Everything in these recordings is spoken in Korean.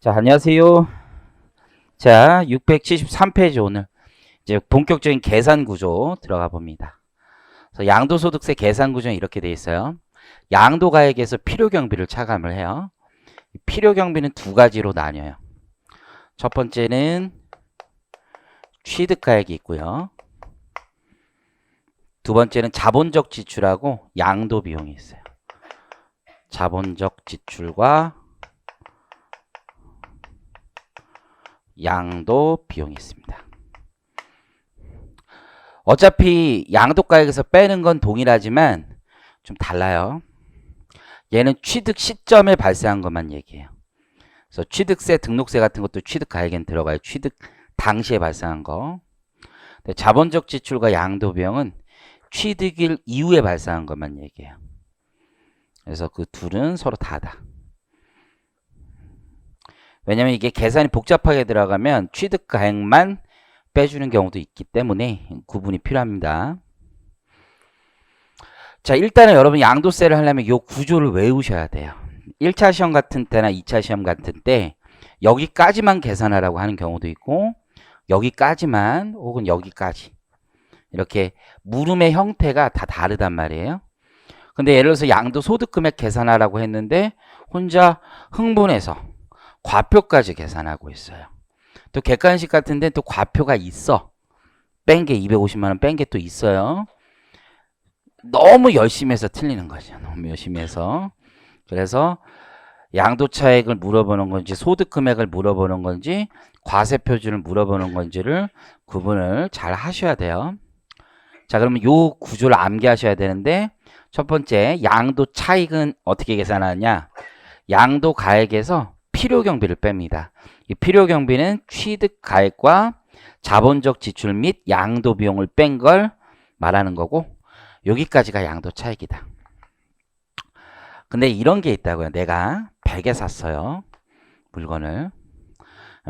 자, 안녕하세요. 자, 673페이지 오늘 이제 본격적인 계산 구조 들어가 봅니다. 그래서 양도소득세 계산 구조는 이렇게 돼 있어요. 양도가액에서 필요경비를 차감을 해요. 필요경비는 두 가지로 나뉘어요. 첫 번째는 취득가액이 있고요. 두 번째는 자본적 지출하고 양도 비용이 있어요. 자본적 지출과 양도 비용이 있습니다. 어차피 양도가액에서 빼는 건 동일하지만 좀 달라요. 얘는 취득 시점에 발생한 것만 얘기해요. 그래서 취득세, 등록세 같은 것도 취득가액엔 들어가요. 취득 당시에 발생한 거. 근데 자본적 지출과 양도 비용은 취득일 이후에 발생한 것만 얘기해요. 그래서 그 둘은 서로 다르다. 왜냐면 이게 계산이 복잡하게 들어가면 취득가액만 빼주는 경우도 있기 때문에 구분이 필요합니다. 자, 일단은 여러분 양도세를 하려면 이 구조를 외우셔야 돼요. 1차 시험 같은 때나 2차 시험 같은 때 여기까지만 계산하라고 하는 경우도 있고 여기까지만 혹은 여기까지 이렇게 물음의 형태가 다 다르단 말이에요. 근데 예를 들어서 양도소득금액 계산하라고 했는데 혼자 흥분해서 과표까지 계산하고 있어요. 또 객관식 같은데 또 과표가 있어. 뺀 게 250만원 뺀 게 또 있어요. 너무 열심히 해서 틀리는 거죠. 너무 열심히 해서. 그래서 양도차액을 물어보는 건지 소득금액을 물어보는 건지 과세표준을 물어보는 건지를 구분을 잘 하셔야 돼요. 자, 그러면 요 구조를 암기하셔야 되는데 첫 번째 양도차익은 어떻게 계산하느냐. 양도가액에서 필요경비를 뺍니다. 이 필요경비는 취득가액과 자본적 지출 및 양도비용을 뺀 걸 말하는 거고 여기까지가 양도차익이다. 근데 이런 게 있다고요. 내가 100에 샀어요. 물건을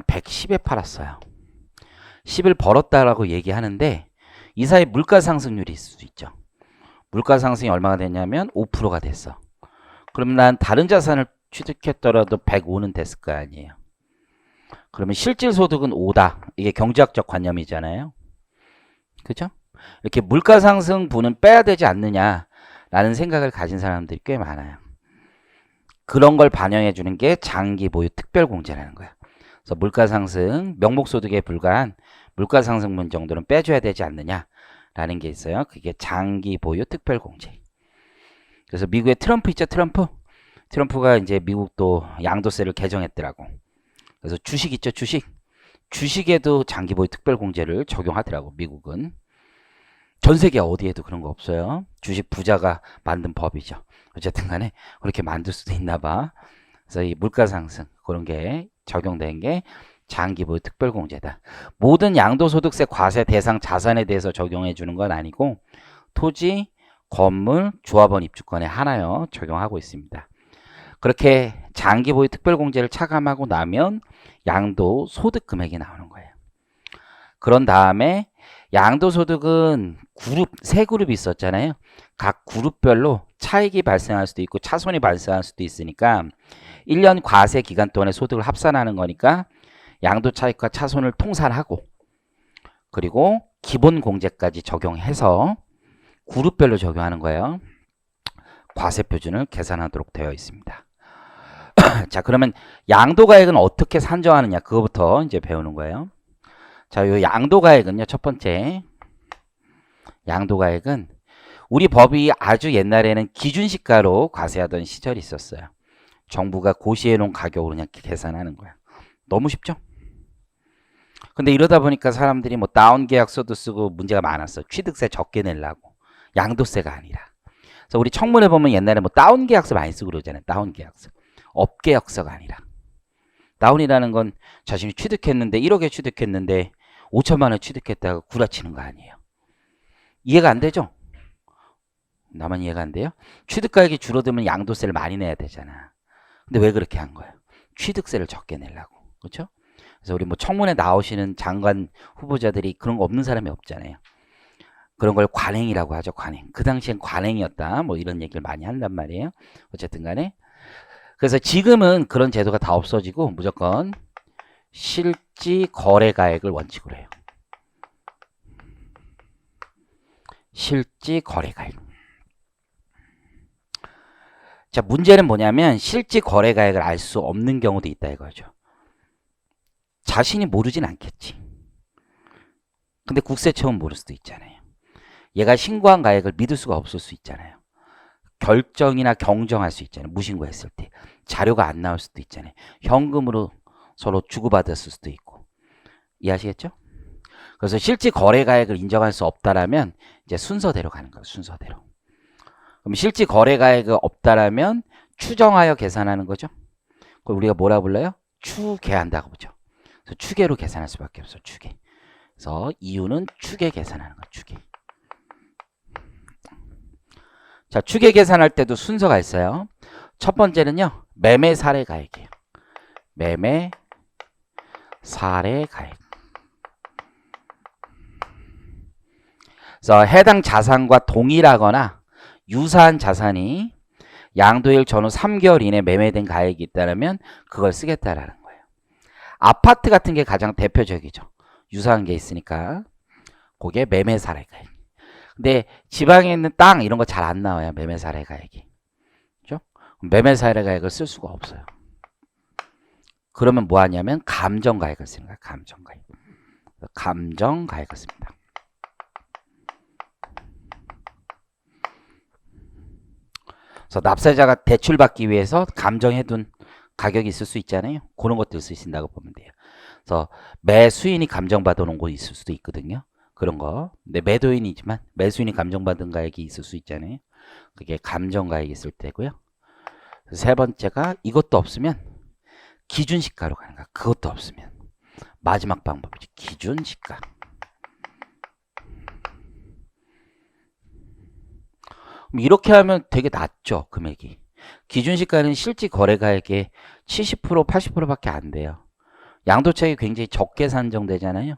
110에 팔았어요. 10을 벌었다라고 얘기하는데 이 사이 물가 상승률이 있을 수 있죠. 물가 상승이 얼마가 됐냐면 5%가 됐어. 그럼 난 다른 자산을 취득했더라도 105는 됐을 거 아니에요. 그러면 실질소득은 5다. 이게 경제학적 관념이잖아요. 그죠? 이렇게 물가상승분은 빼야 되지 않느냐라는 생각을 가진 사람들이 꽤 많아요. 그런 걸 반영해 주는 게 장기보유 특별공제라는 거야. 그래서 물가상승, 명목소득에 불과한 물가상승분 정도는 빼줘야 되지 않느냐라는 게 있어요. 그게 장기보유 특별공제. 그래서 미국의 트럼프 있죠, 트럼프? 트럼프가 이제 미국도 양도세를 개정했더라고. 그래서 주식 있죠, 주식. 주식에도 장기보유 특별공제를 적용하더라고, 미국은. 전 세계 어디에도 그런 거 없어요. 주식 부자가 만든 법이죠. 어쨌든 간에 그렇게 만들 수도 있나 봐. 그래서 이 물가 상승 그런 게 적용된 게 장기보유 특별공제다. 모든 양도소득세 과세 대상 자산에 대해서 적용해 주는 건 아니고 토지, 건물, 조합원 입주권에 하나요 적용하고 있습니다. 그렇게 장기보유 특별공제를 차감하고 나면 양도소득 금액이 나오는 거예요. 그런 다음에 양도소득은 세 그룹이 있었잖아요. 각 그룹별로 차익이 발생할 수도 있고 차손이 발생할 수도 있으니까 1년 과세 기간 동안의 소득을 합산하는 거니까 양도차익과 차손을 통산하고 그리고 기본공제까지 적용해서 그룹별로 적용하는 거예요. 과세표준을 계산하도록 되어 있습니다. 자, 그러면 양도가액은 어떻게 산정하느냐 그거부터 이제 배우는 거예요. 자, 요 양도가액은요. 첫 번째 양도가액은 우리 법이 아주 옛날에는 기준시가로 과세하던 시절이 있었어요. 정부가 고시해 놓은 가격으로 그냥 계산하는 거야. 너무 쉽죠? 근데 이러다 보니까 사람들이 뭐 다운계약서도 쓰고 문제가 많았어. 취득세 적게 내려고. 양도세가 아니라. 그래서 우리 청문회 보면 옛날에 뭐 다운계약서 많이 쓰고 그러잖아요. 다운계약서. 업계약서가 아니라. 다운이라는 건 자신이 취득했는데 1억에 취득했는데 5천만 원 취득했다가 구라치는 거 아니에요. 이해가 안 되죠? 나만 이해가 안 돼요? 취득가액이 줄어들면 양도세를 많이 내야 되잖아. 근데 왜 그렇게 한 거예요? 취득세를 적게 내려고. 그렇죠? 그래서 우리 뭐 청문회 나오시는 장관 후보자들이 그런 거 없는 사람이 없잖아요. 그런 걸 관행이라고 하죠. 관행. 그 당시엔 관행이었다. 뭐 이런 얘기를 많이 한단 말이에요. 어쨌든 간에 그래서 지금은 그런 제도가 다 없어지고 무조건 실지 거래가액을 원칙으로 해요. 실지 거래가액. 자, 문제는 뭐냐면 실지 거래가액을 알 수 없는 경우도 있다 이거죠. 자신이 모르진 않겠지. 근데 국세청은 모를 수도 있잖아요. 얘가 신고한 가액을 믿을 수가 없을 수 있잖아요. 결정이나 경정할 수 있잖아요. 무신고했을 때. 자료가 안 나올 수도 있잖아요. 현금으로 서로 주고받았을 수도 있고. 이해하시겠죠? 그래서 실제 거래가액을 인정할 수 없다라면 이제 순서대로 가는 거예요. 순서대로. 그럼 실제 거래가액이 없다라면 추정하여 계산하는 거죠. 그걸 우리가 뭐라 불러요? 추계한다고 보죠. 그래서 추계로 계산할 수밖에 없어. 추계. 그래서 이유는 추계 계산하는 거예요. 추계. 자, 추계 계산할 때도 순서가 있어요. 첫 번째는요. 매매 사례 가액이에요. 매매 사례 가액. 그래서 해당 자산과 동일하거나 유사한 자산이 양도일 전후 3개월 이내 매매된 가액이 있다면 그걸 쓰겠다라는 거예요. 아파트 같은 게 가장 대표적이죠. 유사한 게 있으니까. 그게 매매 사례 가액. 근데 지방에 있는 땅 이런 거 잘 안 나와요. 매매 사례 가액이. 그죠? 매매 사례 가액을 쓸 수가 없어요. 그러면 뭐 하냐면 감정 가액을 쓰는 거예요. 감정 가액. 감정 가액을 씁니다. 그래서 납세자가 대출받기 위해서 감정해둔 가격이 있을 수 있잖아요. 그런 것들 쓸 수 있다고 보면 돼요. 그래서 매수인이 감정받아 놓은 거 있을 수도 있거든요. 그런 거. 근데 매도인이지만 매수인이 감정받은 가액이 있을 수 있잖아요. 그게 감정가액이 있을 때고요. 세 번째가 이것도 없으면 기준시가로 가는 거야. 그것도 없으면. 마지막 방법이지. 기준시가. 이렇게 하면 되게 낮죠. 금액이. 기준시가는 실제 거래가액의 70% 80%밖에 안 돼요. 양도차익이 굉장히 적게 산정되잖아요.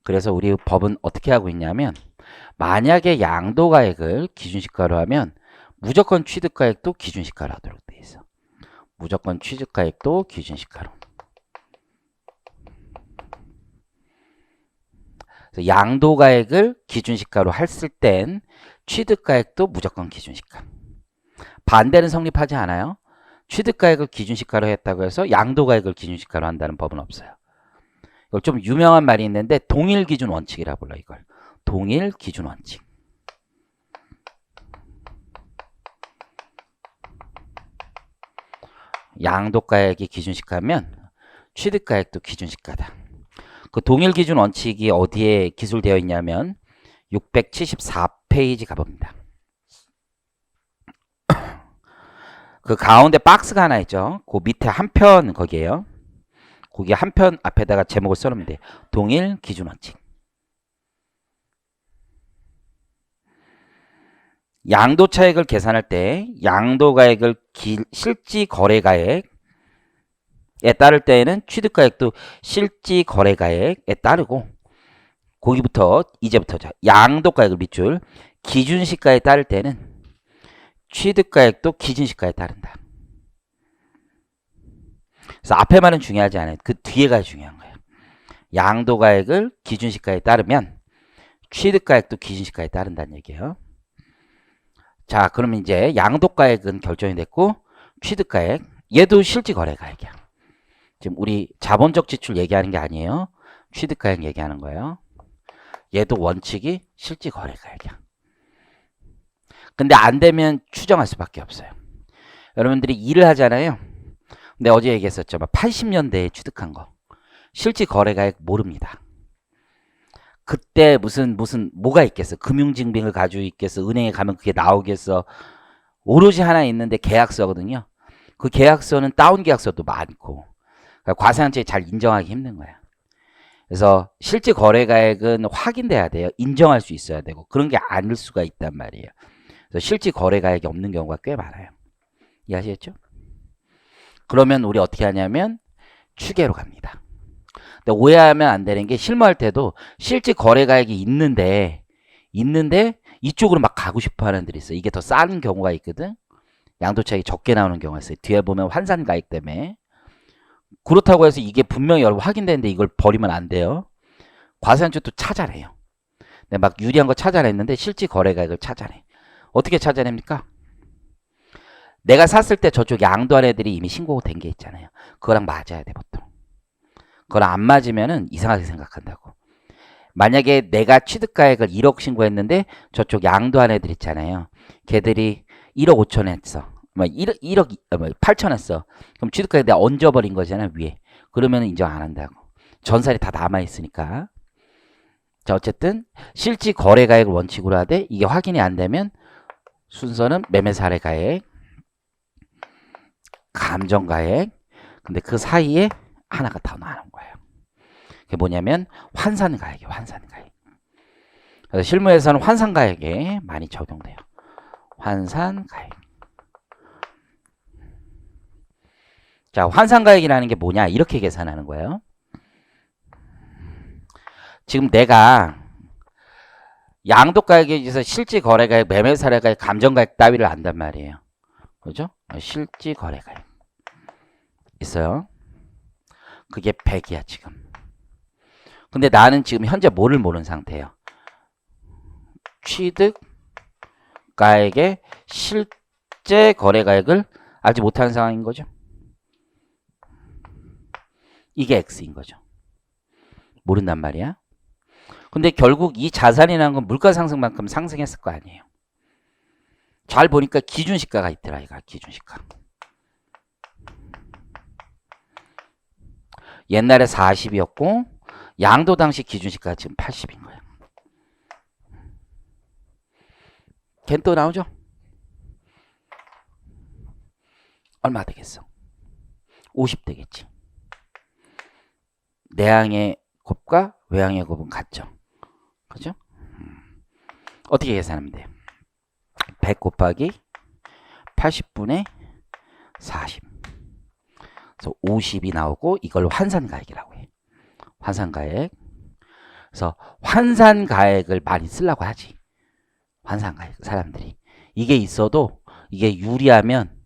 그래서 우리 법은 어떻게 하고 있냐면 만약에 양도가액을 기준시가로 하면 무조건 취득가액도 기준시가로 하도록 돼 있어. 무조건 취득가액도 기준시가로. 그래서 양도가액을 기준시가로 했을 땐 취득가액도 무조건 기준시가. 반대는 성립하지 않아요. 취득가액을 기준시가로 했다고 해서 양도가액을 기준시가로 한다는 법은 없어요. 이걸 좀 유명한 말이 있는데 동일기준 원칙이라 불러 이걸. 동일기준 원칙. 양도가액이 기준시가면 취득가액도 기준시가다. 그 동일기준 원칙이 어디에 기술되어 있냐면 674페이지 가봅니다. 그 가운데 박스가 하나 있죠. 그 밑에 한 편 거기에요. 거기 한 편 앞에다가 제목을 써놓으면 돼요. 동일 기준 원칙. 양도 차익을 계산할 때 양도가액을 실지 거래가액에 따를 때에는 취득가액도 실지 거래가액에 따르고 거기부터 이제부터 양도가액을 밑줄 기준시가에 따를 때는 취득가액도 기준시가에 따른다. 그래서 앞에 말은 중요하지 않아요. 그 뒤에가 중요한 거예요. 양도가액을 기준시가에 따르면 취득가액도 기준시가에 따른다는 얘기예요. 자, 그러면 이제 양도가액은 결정이 됐고 취득가액, 얘도 실지거래가액이야. 지금 우리 자본적 지출 얘기하는 게 아니에요. 취득가액 얘기하는 거예요. 얘도 원칙이 실지거래가액이야. 근데 안 되면 추정할 수밖에 없어요. 여러분들이 일을 하잖아요. 근데 어제 얘기했었죠. 80년대에 취득한 거. 실지거래가액 모릅니다. 그때 무슨 뭐가 있겠어? 금융증빙을 가지고 있겠어? 은행에 가면 그게 나오겠어? 오로지 하나 있는데 계약서거든요. 그 계약서는 다운 계약서도 많고 그러니까 과세한테 잘 인정하기 힘든 거야. 그래서 실제 거래가액은 확인돼야 돼요. 인정할 수 있어야 되고 그런 게 아닐 수가 있단 말이에요. 그래서 실제 거래가액이 없는 경우가 꽤 많아요. 이해하시겠죠? 그러면 우리 어떻게 하냐면 추계로 갑니다. 근데 오해하면 안 되는 게 실무할 때도 실제 거래가액이 있는데 이쪽으로 막 가고 싶어 하는 애들이 있어. 이게 더 싼 경우가 있거든. 양도 차익이 적게 나오는 경우가 있어요. 뒤에 보면 환산가액 때문에. 그렇다고 해서 이게 분명히 여러분 확인되는데 이걸 버리면 안 돼요. 과세한쪽도 찾아내요. 네, 막 유리한 거 찾아냈는데 실질 거래가액을 찾아내. 어떻게 찾아냅니까? 내가 샀을 때 저쪽 양도한 애들이 이미 신고된 게 있잖아요. 그거랑 맞아야 돼 보통. 그거랑 안 맞으면은 이상하게 생각한다고. 만약에 내가 취득가액을 1억 신고했는데 저쪽 양도한 애들 있잖아요. 걔들이 1억 5천 했어. 1억 8천 했어. 그럼 취득가액 내가 얹어버린 거잖아 위에. 그러면 인정 안 한다고. 전산이 다 남아있으니까. 자 어쨌든 실질 거래가액을 원칙으로 하되 이게 확인이 안 되면 순서는 매매사례가액, 감정가액. 근데 그 사이에 하나가 더 나오는 거예요. 그게 뭐냐면 환산가액이에요. 환산가액. 그래서 실무에서는 환산가액에 많이 적용돼요. 환산가액. 자, 환산가액이라는 게 뭐냐? 이렇게 계산하는 거예요. 지금 내가 양도가액에 의해서 실질거래가액, 매매사례가액, 감정가액 따위를 안단 말이에요. 그죠? 실질거래가액 있어요. 그게 100이야 지금. 근데 나는 지금 현재 뭐를 모르는 상태예요. 취득가액의 실제 거래가액을 알지 못하는 상황인 거죠. 이게 X인 거죠. 모른단 말이야. 근데 결국 이 자산이라는 건 물가 상승만큼 상승했을 거 아니에요. 잘 보니까 기준시가가 있더라. 이거 기준시가. 옛날에 40이었고 양도 당시 기준시가가 지금 80인 거예요. 걘 또 나오죠? 얼마 되겠어? 50 되겠지. 내항의 곱과 외항의 곱은 같죠? 그죠? 어떻게 계산하면 돼요? 100 곱하기 80분의 40. 그래서 50이 나오고 이걸 환산가액이라고 해. 환산가액. 그래서 환산가액을 많이 쓰려고 하지. 환산가액 사람들이. 이게 있어도 이게 유리하면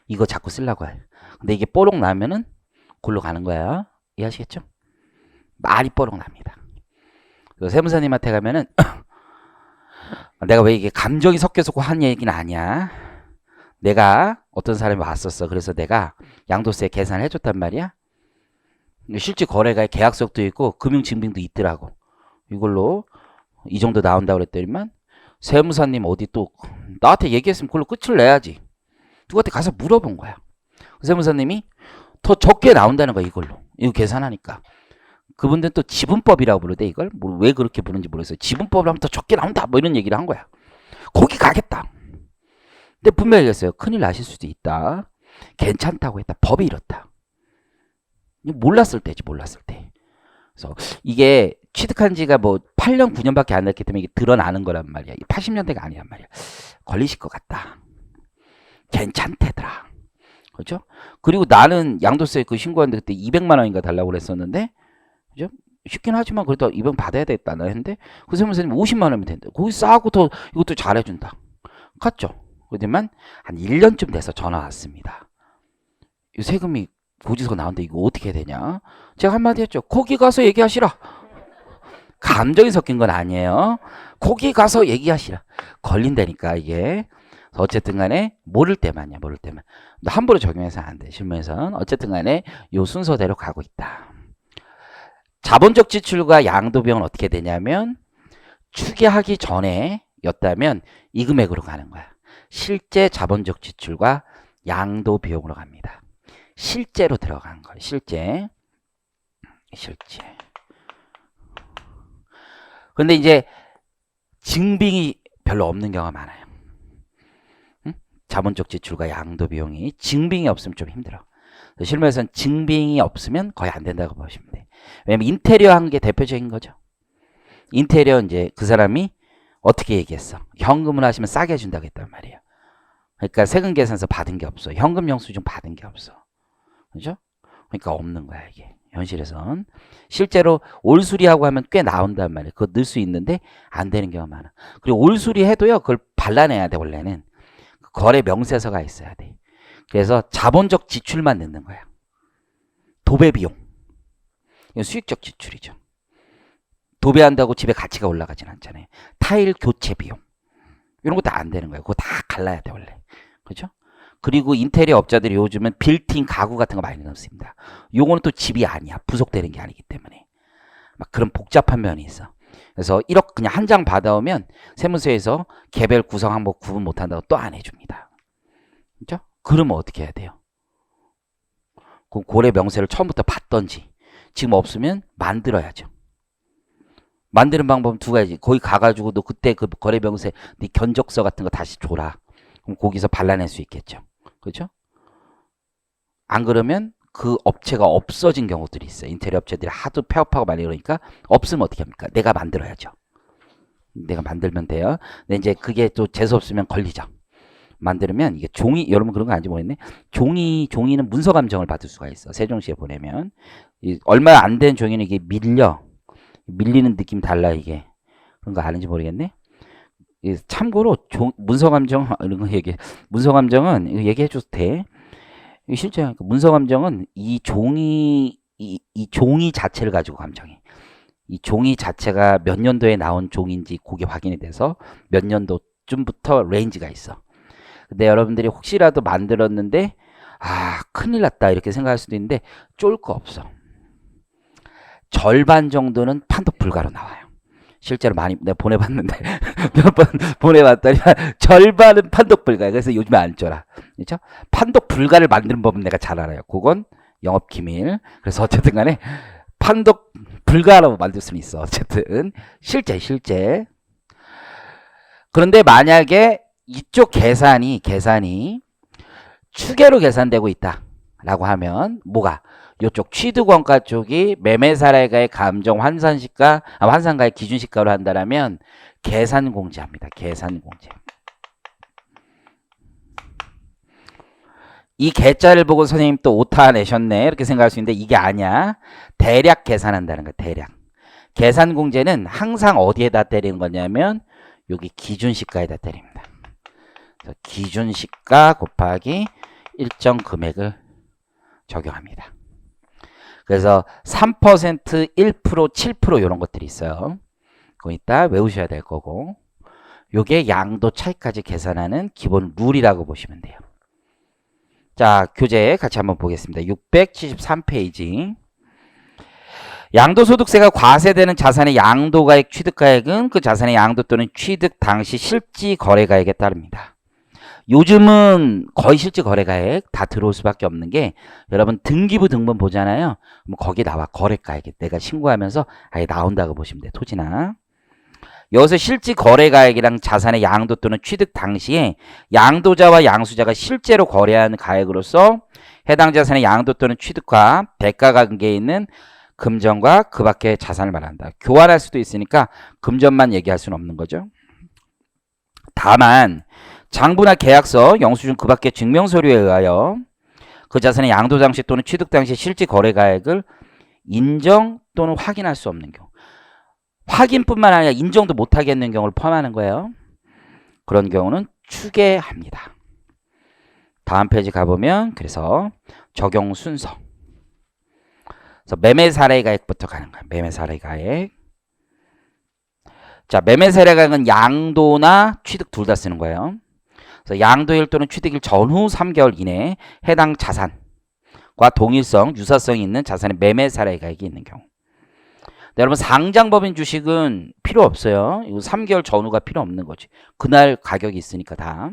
이거 자꾸 쓰려고 해. 근데 이게 뽀록 나면은 골로 가는 거야. 이해하시겠죠? 말이 뽀록 납니다. 세무사님한테 가면은 내가 왜 이게 감정이 섞여서 한 얘기는 아니야. 내가 어떤 사람이 왔었어. 그래서 내가 양도세 계산을 해줬단 말이야. 실제 거래가에 계약서도 있고 금융증빙도 있더라고. 이걸로 이 정도 나온다고 그랬더니만 세무사님 어디 또 나한테 얘기했으면 그걸로 끝을 내야지. 누구한테 가서 물어본 거야. 세무사님이 더 적게 나온다는 거야. 이걸로. 이거 계산하니까. 그분들은 또 지분법이라고 부르대 이걸. 왜 그렇게 부르는지 모르겠어요. 지분법을 하면 더 적게 나온다. 뭐 이런 얘기를 한 거야. 거기 가겠다. 근데 분명히 얘기했어요. 큰일 나실 수도 있다. 괜찮다고 했다. 법이 이렇다. 몰랐을 때지 몰랐을 때. 그래서 이게 취득한 지가 뭐 8년 9년밖에 안 됐기 때문에 이게 드러나는 거란 말이야. 80년대가 아니란 말이야. 걸리실 것 같다. 괜찮대더라. 그렇죠? 그리고 나는 양도세 그 신고하는데 그때 200만 원인가 달라고 그랬었는데 그죠? 쉽긴 하지만 그래도 200 받아야 되겠다 했는데 그 세무사님 50만 원이면 된다. 거기 싸고 더 이것도 잘해준다. 갔죠? 그렇지만 한 1년쯤 돼서 전화 왔습니다. 이 세금이 고지서가 나오는데 이거 어떻게 해야 되냐? 제가 한마디 했죠. 거기 가서 얘기하시라. 감정이 섞인 건 아니에요. 거기 가서 얘기하시라. 걸린다니까 이게. 어쨌든 간에 모를 때만요. 모를 때만. 함부로 적용해서는 안 돼. 실무에서는. 어쨌든 간에 요 순서대로 가고 있다. 자본적 지출과 양도 비용은 어떻게 되냐면 추계하기 전에 였다면 이 금액으로 가는 거야. 실제 자본적 지출과 양도 비용으로 갑니다. 실제로 들어간 거예요. 실제. 근데 이제 증빙이 별로 없는 경우가 많아요. 응? 자본적 지출과 양도 비용이 증빙이 없으면 좀 힘들어. 실무에서는 증빙이 없으면 거의 안 된다고 보시면 돼. 왜냐면 인테리어 한 게 대표적인 거죠. 인테리어 이제 그 사람이 어떻게 얘기했어? 현금을 하시면 싸게 해준다고 했단 말이에요. 그러니까 세금 계산서 받은 게 없어. 현금 영수증 받은 게 없어. 그죠? 그러니까 없는 거야 이게. 현실에선. 실제로 올수리하고 하면 꽤 나온단 말이에요. 그거 넣을 수 있는데 안 되는 경우가 많아. 그리고 올수리 해도요. 그걸 발라내야 돼 원래는. 거래 명세서가 있어야 돼. 그래서 자본적 지출만 넣는 거야. 도배 비용. 이건 수익적 지출이죠. 도배한다고 집에 가치가 올라가진 않잖아요. 타일 교체 비용. 이런 것도 안 되는 거예요. 그거 다 갈라야 돼, 원래. 그죠? 그리고 인테리어 업자들이 요즘은 빌트인 가구 같은 거 많이 넣습니다. 요거는 또 집이 아니야. 부속되는 게 아니기 때문에. 막 그런 복잡한 면이 있어. 그래서 1억 그냥 한 장 받아오면 세무서에서 개별 구성 항목 구분 못한다고 또 안 해줍니다. 그죠? 그러면 어떻게 해야 돼요? 그 고래 명세를 처음부터 받던지 지금 없으면 만들어야죠. 만드는 방법은 두 가지. 거기 가가지고 너 그때 그 거래 명세 네 견적서 같은 거 다시 줘라. 그럼 거기서 발라낼 수 있겠죠. 그렇죠? 안 그러면 그 업체가 없어진 경우들이 있어요. 인테리어 업체들이 하도 폐업하고 많이 그러니까 없으면 어떻게 합니까? 내가 만들어야죠. 내가 만들면 돼요. 근데 이제 그게 또 재수 없으면 걸리죠. 만들면 이게 종이, 여러분 그런 거 아닌지 모르겠네. 종이는 문서 감정을 받을 수가 있어. 세종시에 보내면 얼마 안 된 종이는 이게 밀리는 느낌 달라 이게. 그런 거 아는지 모르겠네. 참고로 문서 감정 이런 거 문서 감정은 이거 얘기해 줘도 돼. 실제 문서 감정은 이 종이 자체를 가지고 감정해. 이 종이 자체가 몇 년도에 나온 종인지 그게 확인이 돼서 몇 년도쯤부터 레인지가 있어. 근데 여러분들이 혹시라도 만들었는데 큰일 났다 이렇게 생각할 수도 있는데 쫄 거 없어. 절반 정도는 판독 불가로 나와요. 실제로 많이 내가 보내봤는데 몇 번 보내봤더니 절반은 판독 불가. 그래서 요즘에 안 쫄아. 그렇죠? 판독 불가를 만드는 법은 내가 잘 알아요. 그건 영업 기밀. 그래서 어쨌든 간에 판독 불가라고 만들 수는 있어. 어쨌든 실제. 그런데 만약에 이쪽 계산이 추계로 계산되고 있다라고 하면 뭐가? 이쪽 취득원가 쪽이 매매사례가의 감정 환산가의 기준시가로 한다면 계산공제합니다. 계산공제. 이 계자를 보고 선생님 또 오타 내셨네 이렇게 생각할 수 있는데 이게 아니야. 대략 계산한다는 거야. 대략. 계산공제는 항상 어디에다 때리는 거냐면 여기 기준시가에다 때립니다. 그래서 기준시가 곱하기 일정 금액을 적용합니다. 그래서 3%, 1%, 7% 이런 것들이 있어요. 그거 이따 외우셔야 될 거고 요게 양도 차이까지 계산하는 기본 룰이라고 보시면 돼요. 자, 교재 같이 한번 보겠습니다. 673페이지. 양도소득세가 과세되는 자산의 양도가액, 취득가액은 그 자산의 양도 또는 취득 당시 실지 거래가액에 따릅니다. 요즘은 거의 실지 거래가액 다 들어올 수밖에 없는 게 여러분 등기부 등본 보잖아요. 그럼 거기 나와 거래가액이 내가 신고하면서 아예 나온다고 보시면 돼. 토지나. 여기서 실지 거래가액이랑 자산의 양도 또는 취득 당시에 양도자와 양수자가 실제로 거래한 가액으로서 해당 자산의 양도 또는 취득과 대가 관계에 있는 금전과 그 밖의 자산을 말한다. 교환할 수도 있으니까 금전만 얘기할 수는 없는 거죠. 다만 장부나 계약서, 영수증 그 밖의 증명서류에 의하여 그 자산의 양도 당시 또는 취득 당시 실지 거래가액을 인정 또는 확인할 수 없는 경우. 확인뿐만 아니라 인정도 못하겠는 경우를 포함하는 거예요. 그런 경우는 추계합니다. 다음 페이지 가보면 그래서 적용 순서. 그래서 매매 사례가액부터 가는 거예요. 매매 사례가액. 자, 매매 사례가액은 양도나 취득 둘 다 쓰는 거예요. 그래서 양도일 또는 취득일 전후 3개월 이내에 해당 자산과 동일성, 유사성이 있는 자산의 매매 사례가액이 있는 경우. 네, 여러분 상장법인 주식은 필요 없어요. 이거 3개월 전후가 필요 없는 거지. 그날 가격이 있으니까 다.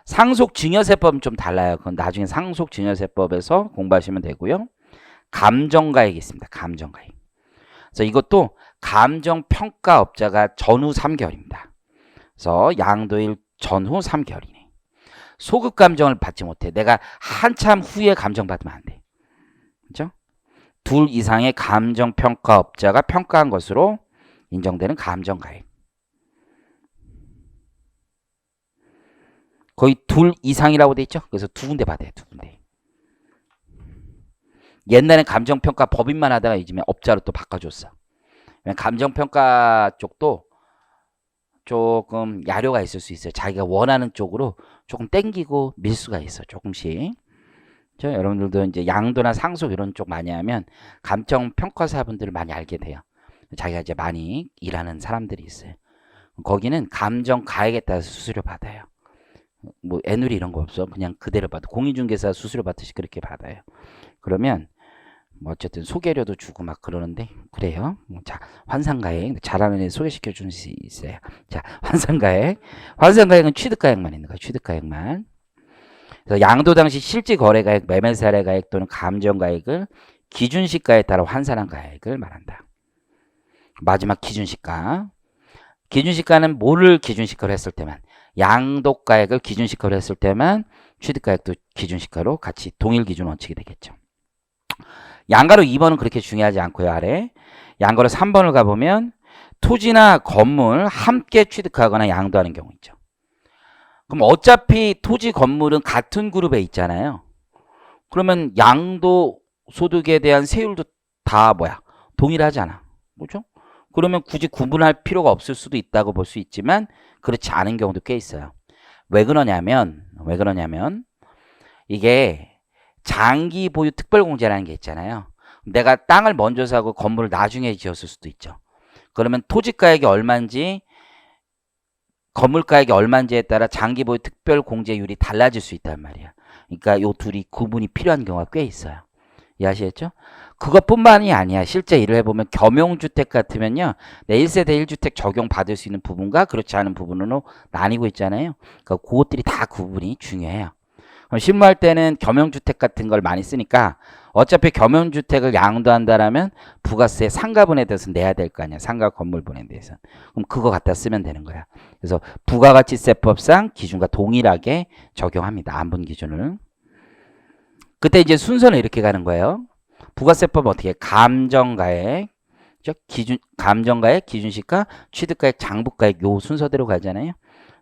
상속증여세법은 좀 달라요. 그건 나중에 상속증여세법에서 공부하시면 되고요. 감정가액이 있습니다. 감정가액. 그래서 이것도 감정평가업자가 전후 3개월입니다. 그래서 양도일 전후 3개월이네. 소급 감정을 받지 못해. 내가 한참 후에 감정 받으면 안 돼. 그렇죠? 둘 이상의 감정평가업자가 평가한 것으로 인정되는 감정가액. 거의 둘 이상이라고 돼 있죠? 그래서 두 군데 받아요. 두 군데. 옛날엔 감정평가 법인만 하다가 요즘에 업자로 또 바꿔줬어. 감정평가 쪽도 조금 야료가 있을 수 있어요. 자기가 원하는 쪽으로 조금 땡기고 밀 수가 있어. 조금씩. 저 여러분들도 이제 양도나 상속 이런 쪽 많이 하면 감정 평가사분들을 많이 알게 돼요. 자기가 이제 많이 일하는 사람들이 있어요. 거기는 감정 가액에 따라서 수수료 받아요. 뭐 애누리 이런 거 없어. 그냥 그대로 받아. 공인중개사 수수료 받듯이 그렇게 받아요. 그러면 뭐 어쨌든 소개료도 주고 막 그러는데 그래요. 자, 환산가액 잘하는 애 소개시켜 줄 수 있어요. 자, 환산가액. 환산가액은 취득가액만 있는 거예요. 취득가액만. 그래서 양도 당시 실질 거래가액, 매매사례가액 또는 감정가액을 기준시가에 따라 환산한 가액을 말한다. 마지막 기준시가. 기준시가는 뭐를 기준시가로 했을 때만, 양도가액을 기준시가로 했을 때만 취득가액도 기준시가로 같이 동일 기준 원칙이 되겠죠. 양가로 2번은 그렇게 중요하지 않고요. 아래 양가로 3번을 가보면 토지나 건물 함께 취득하거나 양도하는 경우 있죠. 그럼 어차피 토지 건물은 같은 그룹에 있잖아요. 그러면 양도 소득에 대한 세율도 다 뭐야? 동일하잖아. 그렇죠? 그러면 굳이 구분할 필요가 없을 수도 있다고 볼 수 있지만 그렇지 않은 경우도 꽤 있어요. 왜 그러냐면 이게 장기 보유 특별공제라는 게 있잖아요. 내가 땅을 먼저 사고 건물을 나중에 지었을 수도 있죠. 그러면 토지가액이 얼마인지 건물가액이 얼마인지에 따라 장기 보유 특별공제율이 달라질 수 있단 말이야. 그러니까 요 둘이 구분이 필요한 경우가 꽤 있어요. 이해하시겠죠? 그것뿐만이 아니야. 실제 일을 해보면 겸용주택 같으면요. 내 1세대 1주택 적용받을 수 있는 부분과 그렇지 않은 부분으로 나뉘고 있잖아요. 그러니까 그것들이 다 구분이 중요해요. 그럼 실무할 때는 겸용주택 같은 걸 많이 쓰니까 어차피 겸용주택을 양도한다라면 부가세 상가분에 대해서 내야 될 거 아니야. 상가 건물분에 대해서. 그럼 그거 갖다 쓰면 되는 거야. 그래서 부가가치세법상 기준과 동일하게 적용합니다. 안분 기준을. 그때 이제 순서는 이렇게 가는 거예요. 부가세법 어떻게 해? 감정가액, 감정가액, 기준시가, 취득가액, 장부가액 요 순서대로 가잖아요.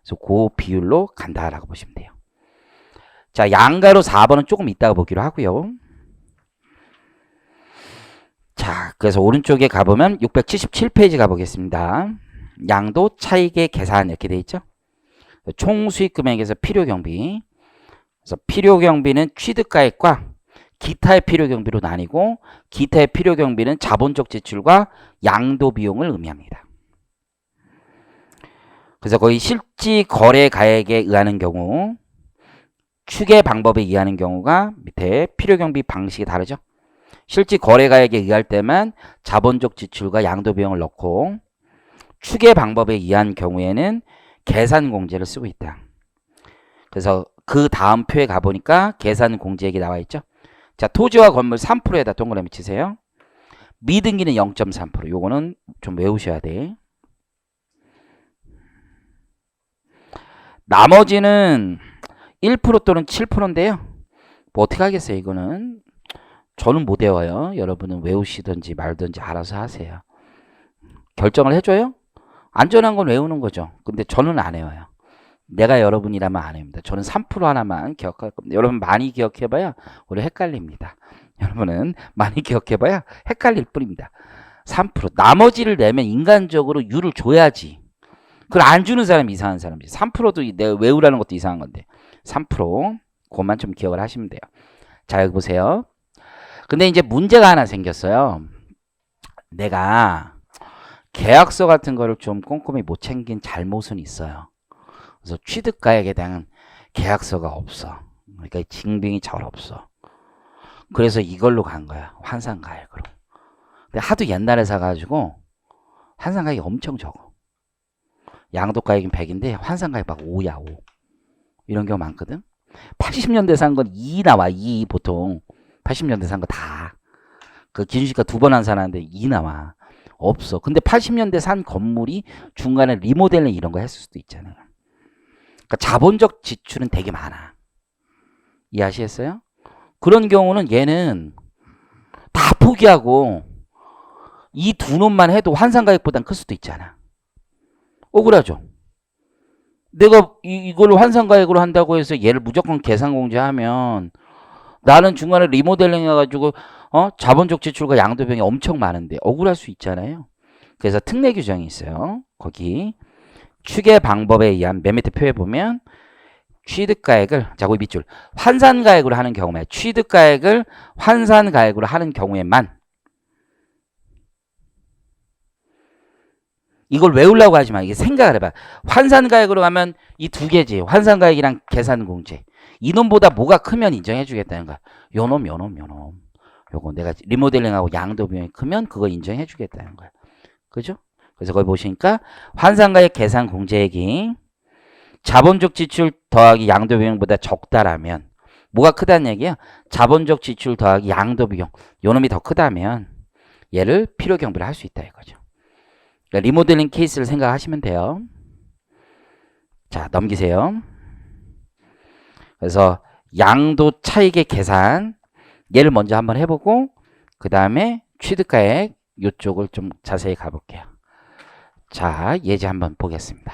그래서 그 비율로 간다라고 보시면 돼요. 자, 양가로 4번은 조금 이따가 보기로 하고요. 자, 그래서 오른쪽에 가보면 677페이지 가보겠습니다. 양도 차익의 계산 이렇게 돼 있죠. 총 수익 금액에서 필요경비. 그래서 필요경비는 취득가액과 기타의 필요경비로 나뉘고 기타의 필요경비는 자본적 지출과 양도 비용을 의미합니다. 그래서 거의 실지 거래 가액에 의하는 경우 추계 방법에 의하는 경우가 밑에 필요경비 방식이 다르죠. 실지 거래 가액에 의할 때만 자본적 지출과 양도 비용을 넣고 추계 방법에 의한 경우에는 계산 공제를 쓰고 있다. 그래서 그 다음 표에 가보니까 계산 공제액이 나와 있죠. 자, 토지와 건물 3%에다 동그라미 치세요. 미등기는 0.3%. 요거는 좀 외우셔야 돼. 나머지는 1% 또는 7%인데요. 뭐 어떻게 하겠어요, 이거는. 저는 못 외워요. 여러분은 외우시든지 말든지 알아서 하세요. 결정을 해줘요? 안전한 건 외우는 거죠. 근데 저는 안 외워요. 내가 여러분이라면 안 외웁니다. 저는 3% 하나만 기억할 겁니다. 여러분 많이 기억해봐야 우리 헷갈립니다. 여러분은 많이 기억해봐야 헷갈릴 뿐입니다. 3%. 나머지를 내면 인간적으로 유를 줘야지. 그걸 안 주는 사람이 이상한 사람이지. 3%도 내가 외우라는 것도 이상한 건데. 3%. 그것만 좀 기억을 하시면 돼요. 자, 여기 보세요. 근데 이제 문제가 하나 생겼어요. 내가 계약서 같은 거를 좀 꼼꼼히 못 챙긴 잘못은 있어요. 그래서 취득가액에 대한 계약서가 없어. 그러니까 증빙이 잘 없어. 그래서 이걸로 간 거야. 환산가액으로. 근데 하도 옛날에 사가지고 환산가액이 엄청 적어. 양도가액은 100인데 환산가액 막 5야 5. 이런 경우 많거든. 80년대 산 건 2 나와. 2 보통. 80년대 산 거 다. 그 기준시가 2번 한 사람인데 2 나와. 없어. 근데 80년대 산 건물이 중간에 리모델링 이런 거 했을 수도 있잖아요. 그러니까 자본적 지출은 되게 많아. 이해하시겠어요? 그런 경우는 얘는 다 포기하고 이 두 놈만 해도 환산가액보단 클 수도 있잖아. 억울하죠? 내가 이걸로 환산가액으로 한다고 해서 얘를 무조건 계산공제하면 나는 중간에 리모델링 해가지고 자본적 지출과 양도 비용이 엄청 많은데 억울할 수 있잖아요. 그래서 특례 규정이 있어요. 거기 추계 방법에 의한 맨 밑에 표에 보면 취득가액을 자, 그 밑줄 환산가액으로 하는 경우에 취득가액을 환산가액으로 하는 경우에만 이걸 외우려고 하지 마. 이게 생각을 해봐. 환산가액으로 가면 이 두 개지. 환산가액이랑 계산공제. 이놈보다 뭐가 크면 인정해주겠다는 거야. 요놈. 요거 내가 리모델링하고 양도 비용이 크면 그거 인정해주겠다는 거야. 그죠? 그래서 거기 보시니까 환산가액 계산공제액이 자본적 지출 더하기 양도 비용보다 적다라면 뭐가 크다는 얘기야? 자본적 지출 더하기 양도 비용. 요놈이 더 크다면 얘를 필요경비를 할 수 있다 이거죠. 그러니까 리모델링 케이스를 생각하시면 돼요. 자, 넘기세요. 그래서 양도 차익의 계산 얘를 먼저 한번 해보고 그 다음에 취득가액 이쪽을 좀 자세히 가볼게요. 자, 예제 한번 보겠습니다.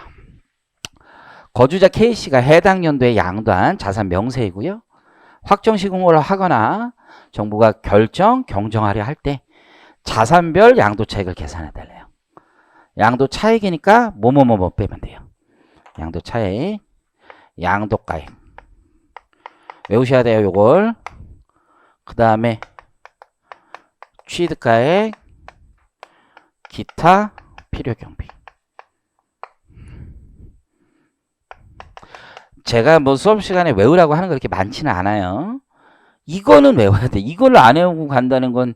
거주자 K씨가 해당 연도에 양도한 자산 명세이고요. 확정 시공을 하거나 정부가 경정하려 할 때 자산별 양도 차익을 계산해 달래요. 양도 차익이니까 뭐뭐뭐 빼면 돼요. 양도 차익, 양도가액 외우셔야 돼요. 요걸. 그 다음에 취득가액, 기타 필요경비. 제가 뭐 수업 시간에 외우라고 하는 거 그렇게 많지는 않아요. 이거는 외워야 돼. 이걸 안 외우고 간다는 건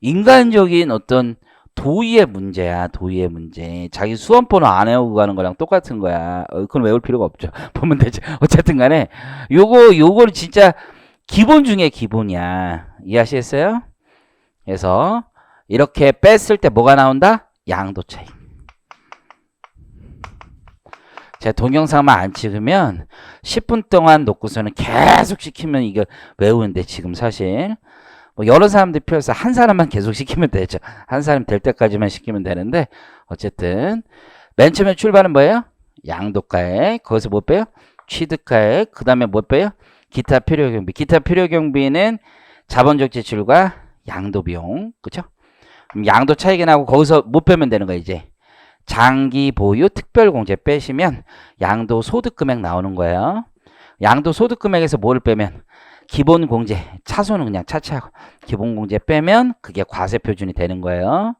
인간적인 어떤 도의의 문제야. 도의의 문제. 자기 수험번호 안 외우고 가는 거랑 똑같은 거야. 그건 외울 필요가 없죠. 보면 되죠. 어쨌든 간에 요걸 진짜 기본 중에 기본이야. 이해하시겠어요? 그래서 이렇게 뺐을 때 뭐가 나온다? 양도 차익. 제가 동영상만 안 찍으면 10분 동안 놓고서는 계속 시키면 이거 외우는데 지금 사실 뭐 여러 사람들이 필요해서 한 사람만 계속 시키면 되죠. 한 사람 될 때까지만 시키면 되는데 어쨌든 맨 처음에 출발은 뭐예요? 양도가액. 거기서 뭐 빼요? 취득가액. 그 다음에 뭐 빼요? 기타 필요경비. 기타 필요경비는 자본적 지출과 양도비용. 그쵸? 그럼 양도 차익이 나고 거기서 못 빼면 되는 거야 이제. 장기 보유 특별공제 빼시면 양도 소득금액 나오는 거예요. 양도 소득금액에서 뭘 빼면 기본공제, 차손은 그냥 차치하고 기본공제 빼면 그게 과세표준이 되는 거예요.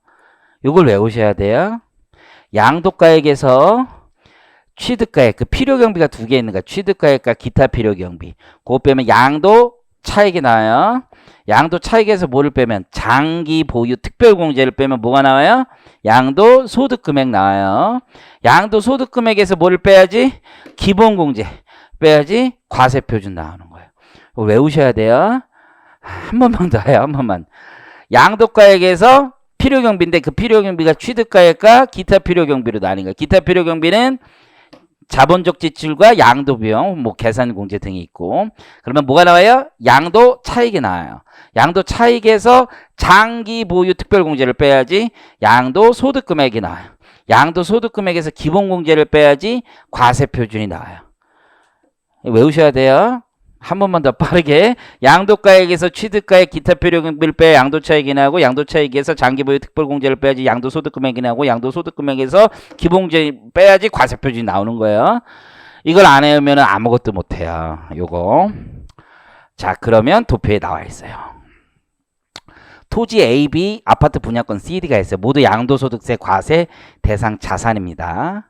이걸 외우셔야 돼요. 양도가액에서 취득가액, 그 필요경비가 두 개 있는 거야. 취득가액과 기타 필요경비. 그거 빼면 양도 차익이 나와요. 양도 차익에서 뭐를 빼면 장기 보유 특별공제를 빼면 뭐가 나와요? 양도 소득금액 나와요. 양도 소득금액에서 뭐를 빼야지? 기본공제 빼야지 과세표준 나오는 거예요. 외우셔야 돼요. 한 번만 더 해요. 한 번만. 양도가액에서 필요경비인데 그 필요경비가 취득가액과 기타 필요경비로 나뉘는 거예요. 기타 필요경비는 자본적 지출과 양도 비용, 뭐 계산 공제 등이 있고 그러면 뭐가 나와요? 양도 차익이 나와요. 양도 차익에서 장기 보유 특별 공제를 빼야지 양도 소득 금액이 나와요. 양도 소득 금액에서 기본 공제를 빼야지 과세 표준이 나와요. 외우셔야 돼요. 한 번만 더 빠르게. 양도가액에서 취득가액 기타 필요경비를 빼야 양도차익이 나고 양도차익에서 장기보유 특별공제를 빼야지 양도소득금액이 나고 양도소득금액에서 기본공제 빼야지 과세표준이 나오는 거예요. 이걸 안 외우면 아무것도 못해요. 요거. 자, 그러면 도표에 나와 있어요. 토지 A, B, 아파트 분양권 CD가 있어요. 모두 양도소득세 과세 대상 자산입니다.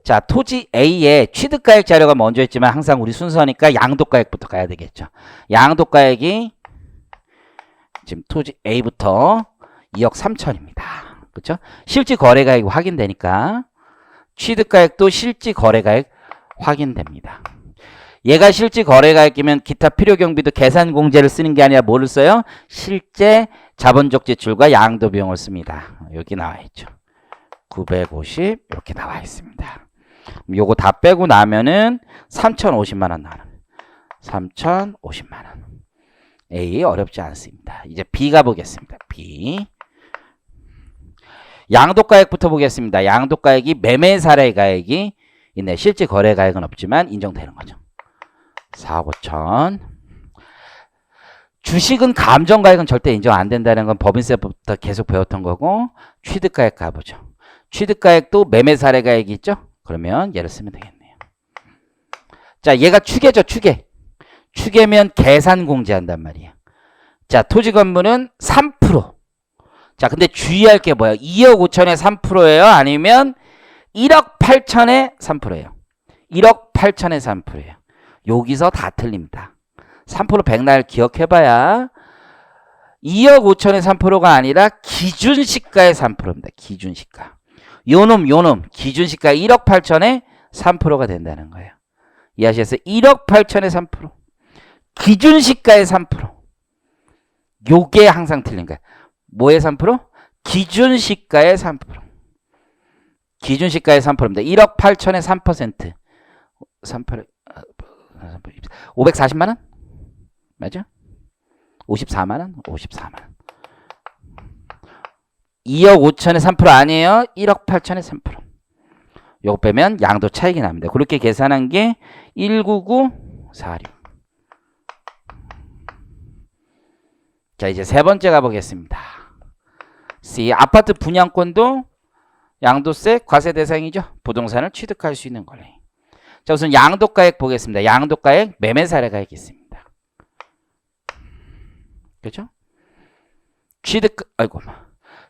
자, 토지 A에 취득가액 자료가 먼저 있지만 항상 우리 순서니까 양도가액부터 가야 되겠죠. 양도가액이 지금 토지 A부터 2억 3천입니다. 그렇죠? 실질 거래가액이 확인되니까 취득가액도 실질 거래가액 확인됩니다. 얘가 실질 거래가액이면 기타 필요경비도 계산 공제를 쓰는 게 아니라 뭐를 써요? 실제 자본적 지출과 양도 비용을 씁니다. 여기 나와 있죠. 950 이렇게 나와 있습니다. 요거 다 빼고 나면은 3,050만 원 나와요. 3,050만 원. A 어렵지 않습니다. 이제 B 가보겠습니다. B. 양도가액부터 보겠습니다. 양도가액이 매매 사례 가액이 있네. 실제 거래 가액은 없지만 인정되는 거죠. 4억 5천. 주식은 감정가액은 절대 인정 안 된다는 건 법인세부터 계속 배웠던 거고 취득가액 가보죠. 취득가액도 매매 사례 가액이 있죠. 그러면 얘를 쓰면 되겠네요. 자, 얘가 추계죠, 추계. 추계면 계산 공제한단 말이에요. 자, 토지 건물은 3%. 자, 근데 주의할 게 뭐예요? 2억 5천에 3%예요? 아니면 1억 8천에 3%예요? 1억 8천에 3%예요. 여기서 다 틀립니다. 3% 백날 기억해봐야 2억 5천에 3%가 아니라 기준시가의 3%입니다. 기준시가. 요놈 기준시가 1억 8천에 3%가 된다는 거예요. 이해하시겠어요? 1억 8천에 3%. 기준시가의 3%. 요게 항상 틀린 거예요. 뭐의 3%? 기준시가의 3%. 기준시가의 3%입니다. 1억 8천에 3%. 3%. 540만 원? 맞아? 54만 원? 54만 원. 2억 5천에 3% 아니에요? 1억 8천에 3%. 요거 빼면 양도 차익이 납니다. 그렇게 계산한 게 19946. 자, 이제 세 번째 가보겠습니다. C. 아파트 분양권도 양도세 과세 대상이죠. 부동산을 취득할 수 있는 권리. 자, 우선 양도가액 보겠습니다. 양도가액 매매 사례가액 있습니다. 그렇죠?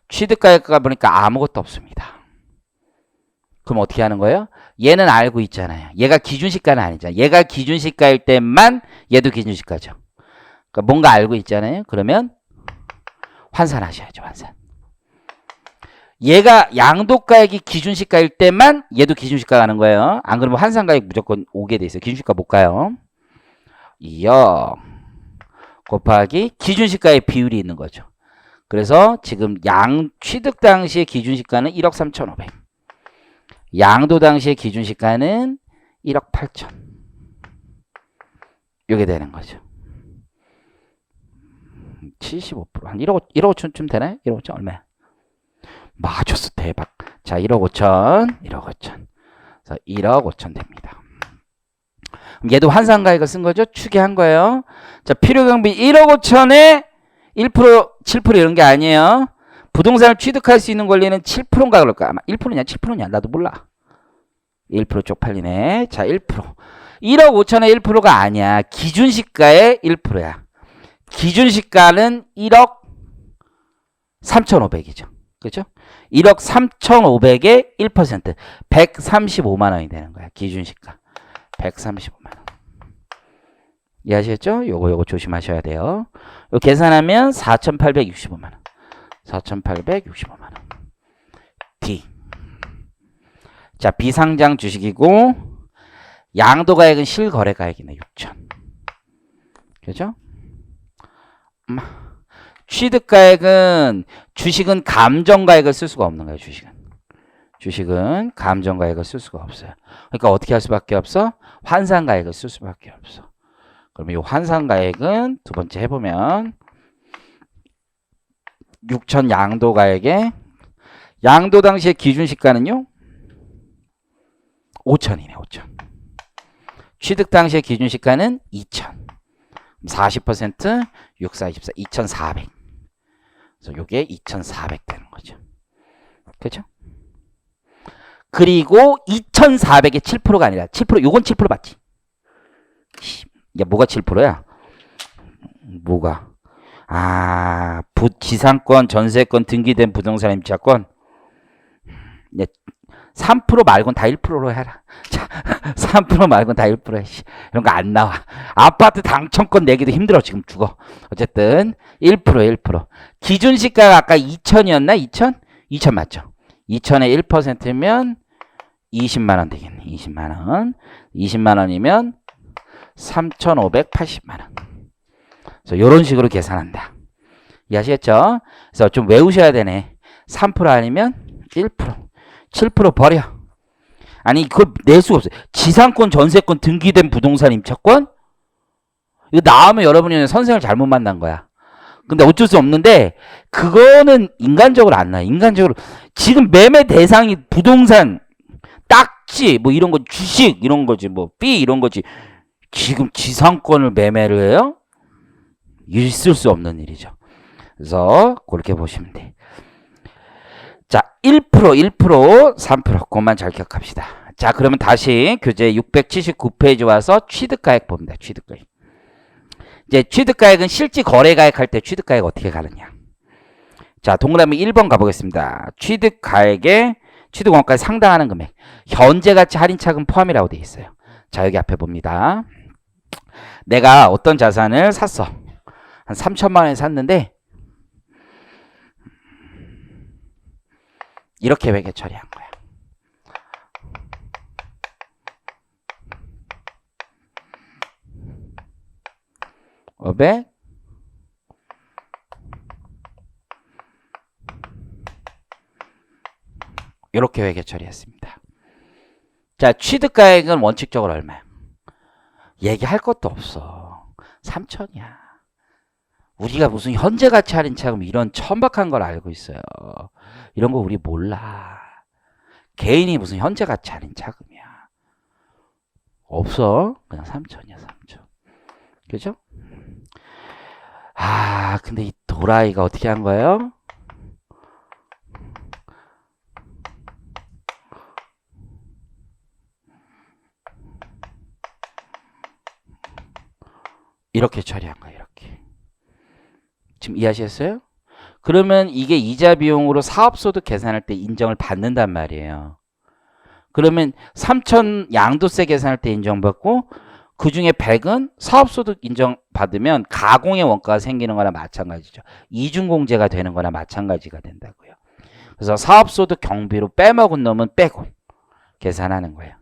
취득가액가 보니까 아무것도 없습니다. 그럼 어떻게 하는 거예요? 얘는 알고 있잖아요. 얘가 기준시가는 아니잖아요. 얘가 기준시가일 때만 얘도 기준시가죠. 그러니까 뭔가 알고 있잖아요. 그러면 환산하셔야죠. 환산. 얘가 양도가액이 기준시가일 때만 얘도 기준시가 가는 거예요. 안 그러면 환산가액 무조건 오게 돼 있어요. 기준시가 못 가요. 2억 곱하기 기준시가의 비율이 있는 거죠. 그래서 지금 취득 당시의 기준시가는 1억 3,500. 양도 당시의 기준시가는 1억 8천. 이게 되는 거죠. 75%. 한 1억 5천쯤 되나요? 1억 5천 얼마야? 맞췄어. 대박. 자, 1억 5천. 1억 5천. 그래서 1억 5천 됩니다. 얘도 환산가액을 쓴 거죠. 추계한 거예요. 자, 필요경비 1억 5천에 1%, 7% 이런 게 아니에요. 부동산을 취득할 수 있는 권리는 7%인가 그럴까? 아마 1%냐 7%냐 나도 몰라. 1% 쪽팔리네. 자, 1%. 1억 5천에 1%가 아니야. 기준시가의 1%야. 기준시가는 1억 3,500이죠. 그렇죠? 1억 3,500의 1%. 135만 원이 되는 거야. 기준시가. 135만 원. 이해하셨죠? 요거 조심하셔야 돼요. 요 계산하면 4,865만 원. 4,865만 원. D. 자, 비상장 주식이고 양도가액은 실거래가액이네. 6천. 그죠? 취득가액은 주식은 감정가액을 쓸 수가 없는 거예요. 주식은 감정가액을 쓸 수가 없어요. 그러니까 어떻게 할 수밖에 없어? 환산가액을 쓸 수밖에 없어. 그러면 이 환산가액은 두 번째 해보면 6천 양도가액에 양도 당시의 기준시가는요 5천이네. 5천. 취득 당시의 기준시가는 2천. 40% 6, 4, 24, 2,400. 그래서 요게 2,400 되는 거죠. 그렇죠? 그리고 2,400에 7%가 아니라 7%, 요건 7% 맞지? 야, 뭐가 7%야? 뭐가? 아, 지상권, 전세권, 등기된 부동산 임차권. 3% 말고는 다 1%로 해라. 자, 3% 말고는 다 1%해. 이런 거 안 나와. 아파트 당첨권 내기도 힘들어. 지금 죽어. 어쨌든 1%. 기준시가가 아까 2천이었나? 2천? 2천 맞죠? 2천에 1%면 20만 원 되겠네. 20만 원. 20만 원이면 3,580만 원. 그래서 이런 식으로 계산한다. 이해하시겠죠? 그래서 좀 외우셔야 되네. 3% 아니면 1%. 7% 버려. 아니, 그걸 낼 수가 없어요. 지상권, 전세권, 등기된 부동산 임차권? 이거 나오면 여러분이 선생을 잘못 만난 거야. 근데 어쩔 수 없는데, 그거는 인간적으로 안 나요. 인간적으로. 지금 매매 대상이 부동산, 딱지, 뭐 이런 거, 주식, 이런 거지, 뭐, B, 이런 거지. 지금 지상권을 매매를 해요? 있을 수 없는 일이죠. 그래서, 그렇게 보시면 돼. 자, 1%, 3%, 그것만 잘 기억합시다. 자, 그러면 다시 교재 679페이지 와서 취득가액 봅니다. 취득가액. 이제 취득가액은 실지 거래가액 할 때 취득가액 어떻게 가느냐. 자, 동그라미 1번 가보겠습니다. 취득가액에 취득원가에 상당하는 금액. 현재가치 할인차금 포함이라고 되어 있어요. 자, 여기 앞에 봅니다. 내가 어떤 자산을 샀어. 한 3천만 원에 샀는데 이렇게 회계 처리한 거야. 이렇게 회계 처리했습니다. 자, 취득가액은 원칙적으로 얼마야? 얘기할 것도 없어. 3천이야. 우리가 무슨 현재가치 할인차금 이런 천박한 걸 알고 있어요. 이런 거 우리 몰라. 개인이 무슨 현재가치 할인차금이야. 없어. 그냥 3천이야. 3천. 그죠? 아, 근데 이 도라이가 어떻게 한 거예요? 이렇게 처리한 거예요. 이렇게. 지금 이해하셨어요? 그러면 이게 이자 비용으로 사업소득 계산할 때 인정을 받는단 말이에요. 그러면 3천 양도세 계산할 때 인정받고 그 중에 100은 사업소득 인정받으면 가공의 원가가 생기는 거나 마찬가지죠. 이중공제가 되는 거나 마찬가지가 된다고요. 그래서 사업소득 경비로 빼먹은 놈은 빼고 계산하는 거예요.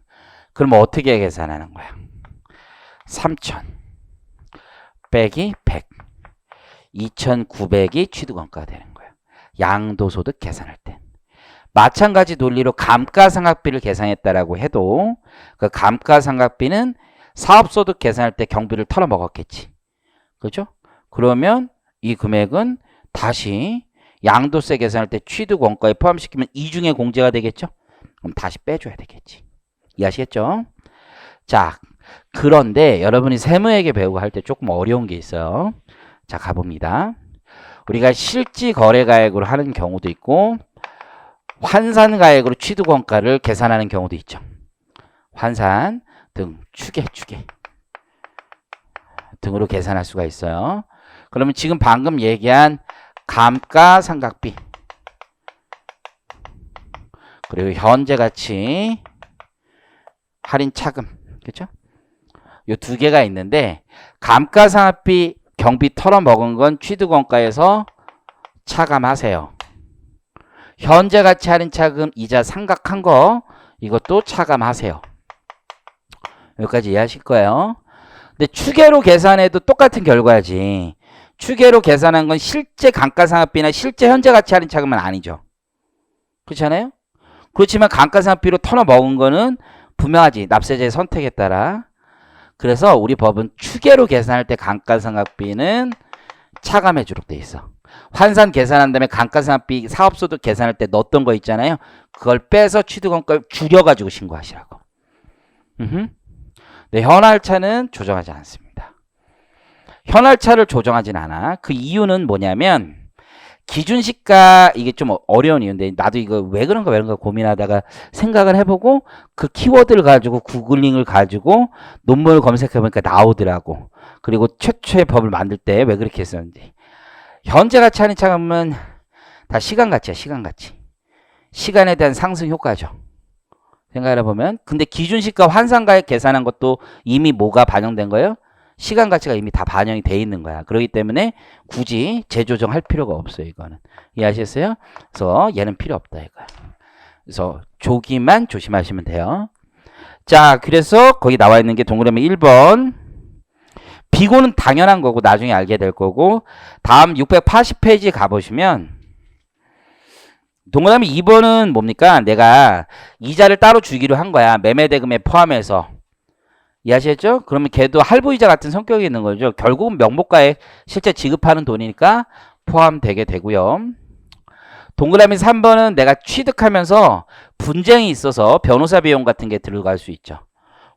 그럼 어떻게 계산하는 거야? 3천 빼기 100 2,900이 취득원가가 되는 거예요. 양도소득 계산할 때. 마찬가지 논리로 감가상각비를 계산했다라고 해도 그 감가상각비는 사업소득 계산할 때 경비를 털어먹었겠지. 그죠? 그러면 이 금액은 다시 양도세 계산할 때 취득원가에 포함시키면 이중의 공제가 되겠죠? 그럼 다시 빼줘야 되겠지. 이해하시겠죠? 자, 그런데 여러분이 세무회계 배우고 할 때 조금 어려운 게 있어요. 자, 가봅니다. 우리가 실지 거래가액으로 하는 경우도 있고 환산가액으로 취득원가를 계산하는 경우도 있죠. 환산 등 추계 등으로 계산할 수가 있어요. 그러면 지금 방금 얘기한 감가상각비 그리고 현재가치 할인차금 그렇죠? 요 두 개가 있는데 감가상각비 경비 털어먹은 건 취득원가에서 차감하세요. 현재가치 할인차금 이자 상각한 거 이것도 차감하세요. 여기까지 이해하실 거예요. 근데 추계로 계산해도 똑같은 결과지. 추계로 계산한 건 실제 감가상각비나 실제 현재가치 할인차금은 아니죠. 그렇잖아요? 그렇지만 감가상각비로 털어먹은 거는 분명하지. 납세자의 선택에 따라. 그래서 우리 법은 추계로 계산할 때 감가상각비는 차감해 주도록 돼 있어. 환산 계산한 다음에 감가상각비 사업소득 계산할 때 넣었던 거 있잖아요. 그걸 빼서 취득원가를 줄여가지고 신고하시라고. 네, 현할차는 조정하지 않습니다. 현할차를 조정하진 않아. 그 이유는 뭐냐면 기준시가 이게 좀 어려운 이유인데 나도 이거 왜 그런가 고민하다가 생각을 해보고 그 키워드를 가지고 구글링을 가지고 논문을 검색해보니까 나오더라고. 그리고 최초의 법을 만들 때 왜 그렇게 했었는지. 현재가치 할인차금은 다 시간가치야. 시간가치. 시간에 대한 상승 효과죠. 생각을 해보면. 근데 기준시가 환산가액 계산한 것도 이미 뭐가 반영된 거예요? 시간가치가 이미 다 반영이 돼 있는 거야. 그렇기 때문에 굳이 재조정할 필요가 없어요. 이거는. 이해하셨어요? 그래서 얘는 필요 없다. 이거야. 그래서 조기만 조심하시면 돼요. 자, 그래서 거기 나와 있는 게 동그라미 1번. 비고는 당연한 거고 나중에 알게 될 거고 다음 680페이지 가보시면 동그라미 2번은 뭡니까? 내가 이자를 따로 주기로 한 거야. 매매대금에 포함해서. 이해하셨죠? 그러면 걔도 할부이자 같은 성격이 있는 거죠. 결국은 명목가에 실제 지급하는 돈이니까 포함되게 되고요. 동그라미 3번은 내가 취득하면서 분쟁이 있어서 변호사 비용 같은 게 들어갈 수 있죠.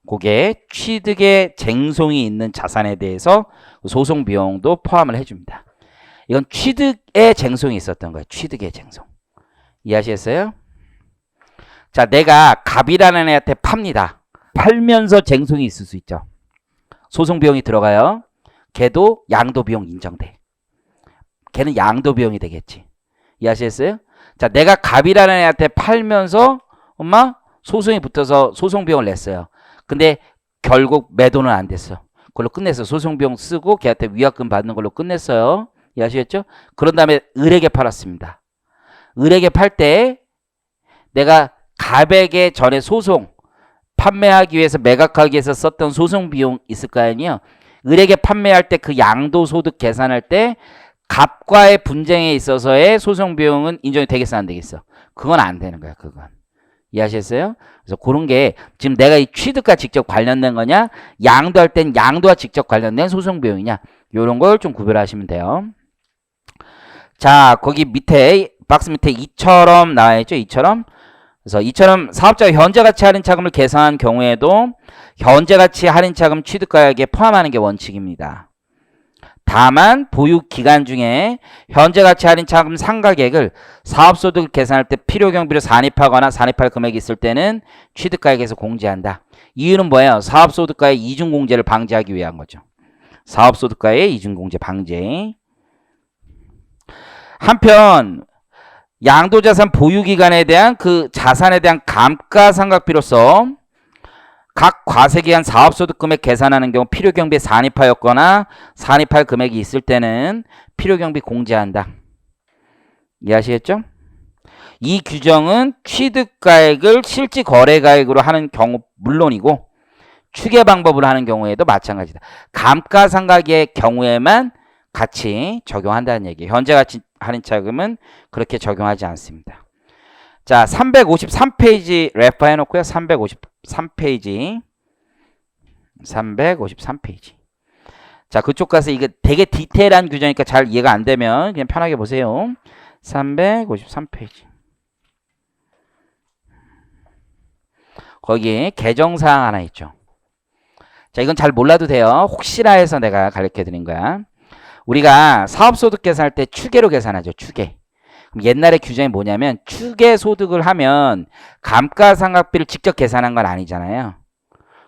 그게 취득의 쟁송이 있는 자산에 대해서 소송 비용도 포함을 해줍니다. 이건 취득의 쟁송이 있었던 거예요. 취득의 쟁송. 이해하시겠어요? 자, 내가 갑이라는 애한테 팝니다. 팔면서 쟁송이 있을 수 있죠. 소송 비용이 들어가요. 걔도 양도 비용 인정돼. 걔는 양도 비용이 되겠지. 이해하시겠어요? 자, 내가 갑이라는 애한테 팔면서 엄마 소송이 붙어서 소송 비용을 냈어요. 근데 결국 매도는 안 됐어. 그걸로 끝냈어. 소송 비용 쓰고 걔한테 위약금 받는 걸로 끝냈어요. 이해하시겠죠? 그런 다음에 을에게 팔았습니다. 을에게 팔 때 내가 갑에게 전에 소송 판매하기 위해서 매각하기 위해서 썼던 소송 비용 있을 거 아니에요. 을에게 판매할 때 그 양도소득 계산할 때 갑과의 분쟁에 있어서의 소송 비용은 인정이 되겠어 안 되겠어? 그건 안 되는 거야. 그건. 이해하셨어요? 그래서 그런 게 지금 내가 이 취득과 직접 관련된 거냐, 양도할 땐 양도와 직접 관련된 소송 비용이냐, 이런 걸 좀 구별하시면 돼요. 자, 거기 밑에 박스 밑에 이처럼 나와 있죠. 이처럼. 그래서 이처럼 사업자가 현재가치 할인차금을 계산한 경우에도 현재가치 할인차금 취득가액에 포함하는 게 원칙입니다. 다만 보유 기간 중에 현재가치 할인차금 상가액을 사업소득을 계산할 때 필요경비로 산입하거나 산입할 금액이 있을 때는 취득가액에서 공제한다. 이유는 뭐예요? 사업소득가의 이중공제를 방지하기 위한 거죠. 사업소득가의 이중공제 방지. 한편 양도자산 보유기간에 대한 그 자산에 대한 감가상각비로서 각 과세기간 사업소득금액 계산하는 경우 필요경비에 산입하였거나 산입할 금액이 있을 때는 필요경비 공제한다. 이해하시겠죠? 이 규정은 취득가액을 실질거래가액으로 하는 경우 물론이고 추계 방법으로 하는 경우에도 마찬가지다. 감가상각의 경우에만 같이 적용한다는 얘기예요. 현재가치 할인차금은 그렇게 적용하지 않습니다. 자, 353페이지 레퍼 해놓고요. 353페이지. 자, 그쪽 가서 이거 되게 디테일한 규정이니까 잘 이해가 안 되면 그냥 편하게 보세요. 353페이지. 거기에 개정사항 하나 있죠. 자, 이건 잘 몰라도 돼요. 혹시나 해서 내가 가르쳐 드린 거야. 우리가 사업소득 계산할 때 추계로 계산하죠. 추계. 그럼 옛날에 규정이 뭐냐면 추계 소득을 하면 감가상각비를 직접 계산한 건 아니잖아요.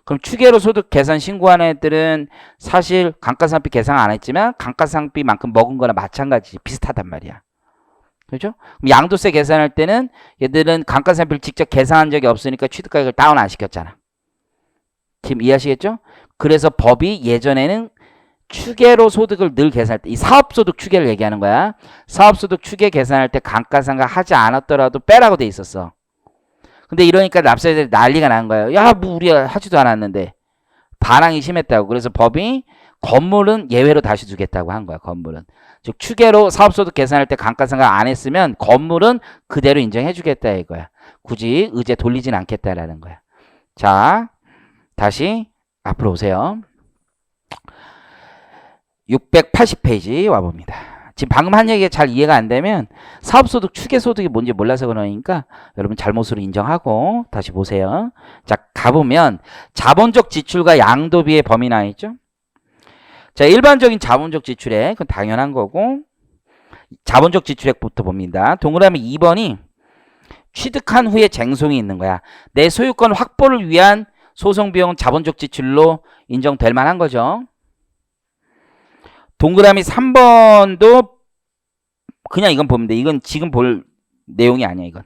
그럼 추계로 소득 계산 신고하는 애들은 사실 감가상각비 계산 안 했지만 감가상각비만큼 먹은 거나 마찬가지 비슷하단 말이야. 그렇죠? 그럼 양도세 계산할 때는 얘들은 감가상각비를 직접 계산한 적이 없으니까 취득가액을 다운 안 시켰잖아. 지금 이해하시겠죠? 그래서 법이 예전에는 추계로 소득을 늘 계산할 때 이 사업소득 추계를 얘기하는 거야. 사업소득 추계 계산할 때 감가상각 하지 않았더라도 빼라고 돼 있었어. 근데 이러니까 납세자들이 난리가 난 거예요. 야, 뭐 우리가 하지도 않았는데. 반항이 심했다고. 그래서 법이 건물은 예외로 다시 두겠다고 한 거야. 건물은. 즉 추계로 사업소득 계산할 때 감가상각 안 했으면 건물은 그대로 인정해 주겠다 이거야. 굳이 의제 돌리진 않겠다라는 거야. 자, 다시 앞으로 오세요. 680페이지 와봅니다. 지금 방금 한 얘기가 잘 이해가 안 되면 사업소득, 추계소득이 뭔지 몰라서 그러니까 여러분 잘못으로 인정하고 다시 보세요. 자, 가보면 자본적 지출과 양도비의 범위 나와 있죠. 자, 일반적인 자본적 지출액, 그건 당연한 거고 자본적 지출액부터 봅니다. 동그라미 2번이 취득한 후에 쟁송이 있는 거야. 내 소유권 확보를 위한 소송비용은 자본적 지출로 인정될 만한 거죠. 동그라미 3번도 그냥 이건 보면 돼. 이건 지금 볼 내용이 아니야. 이건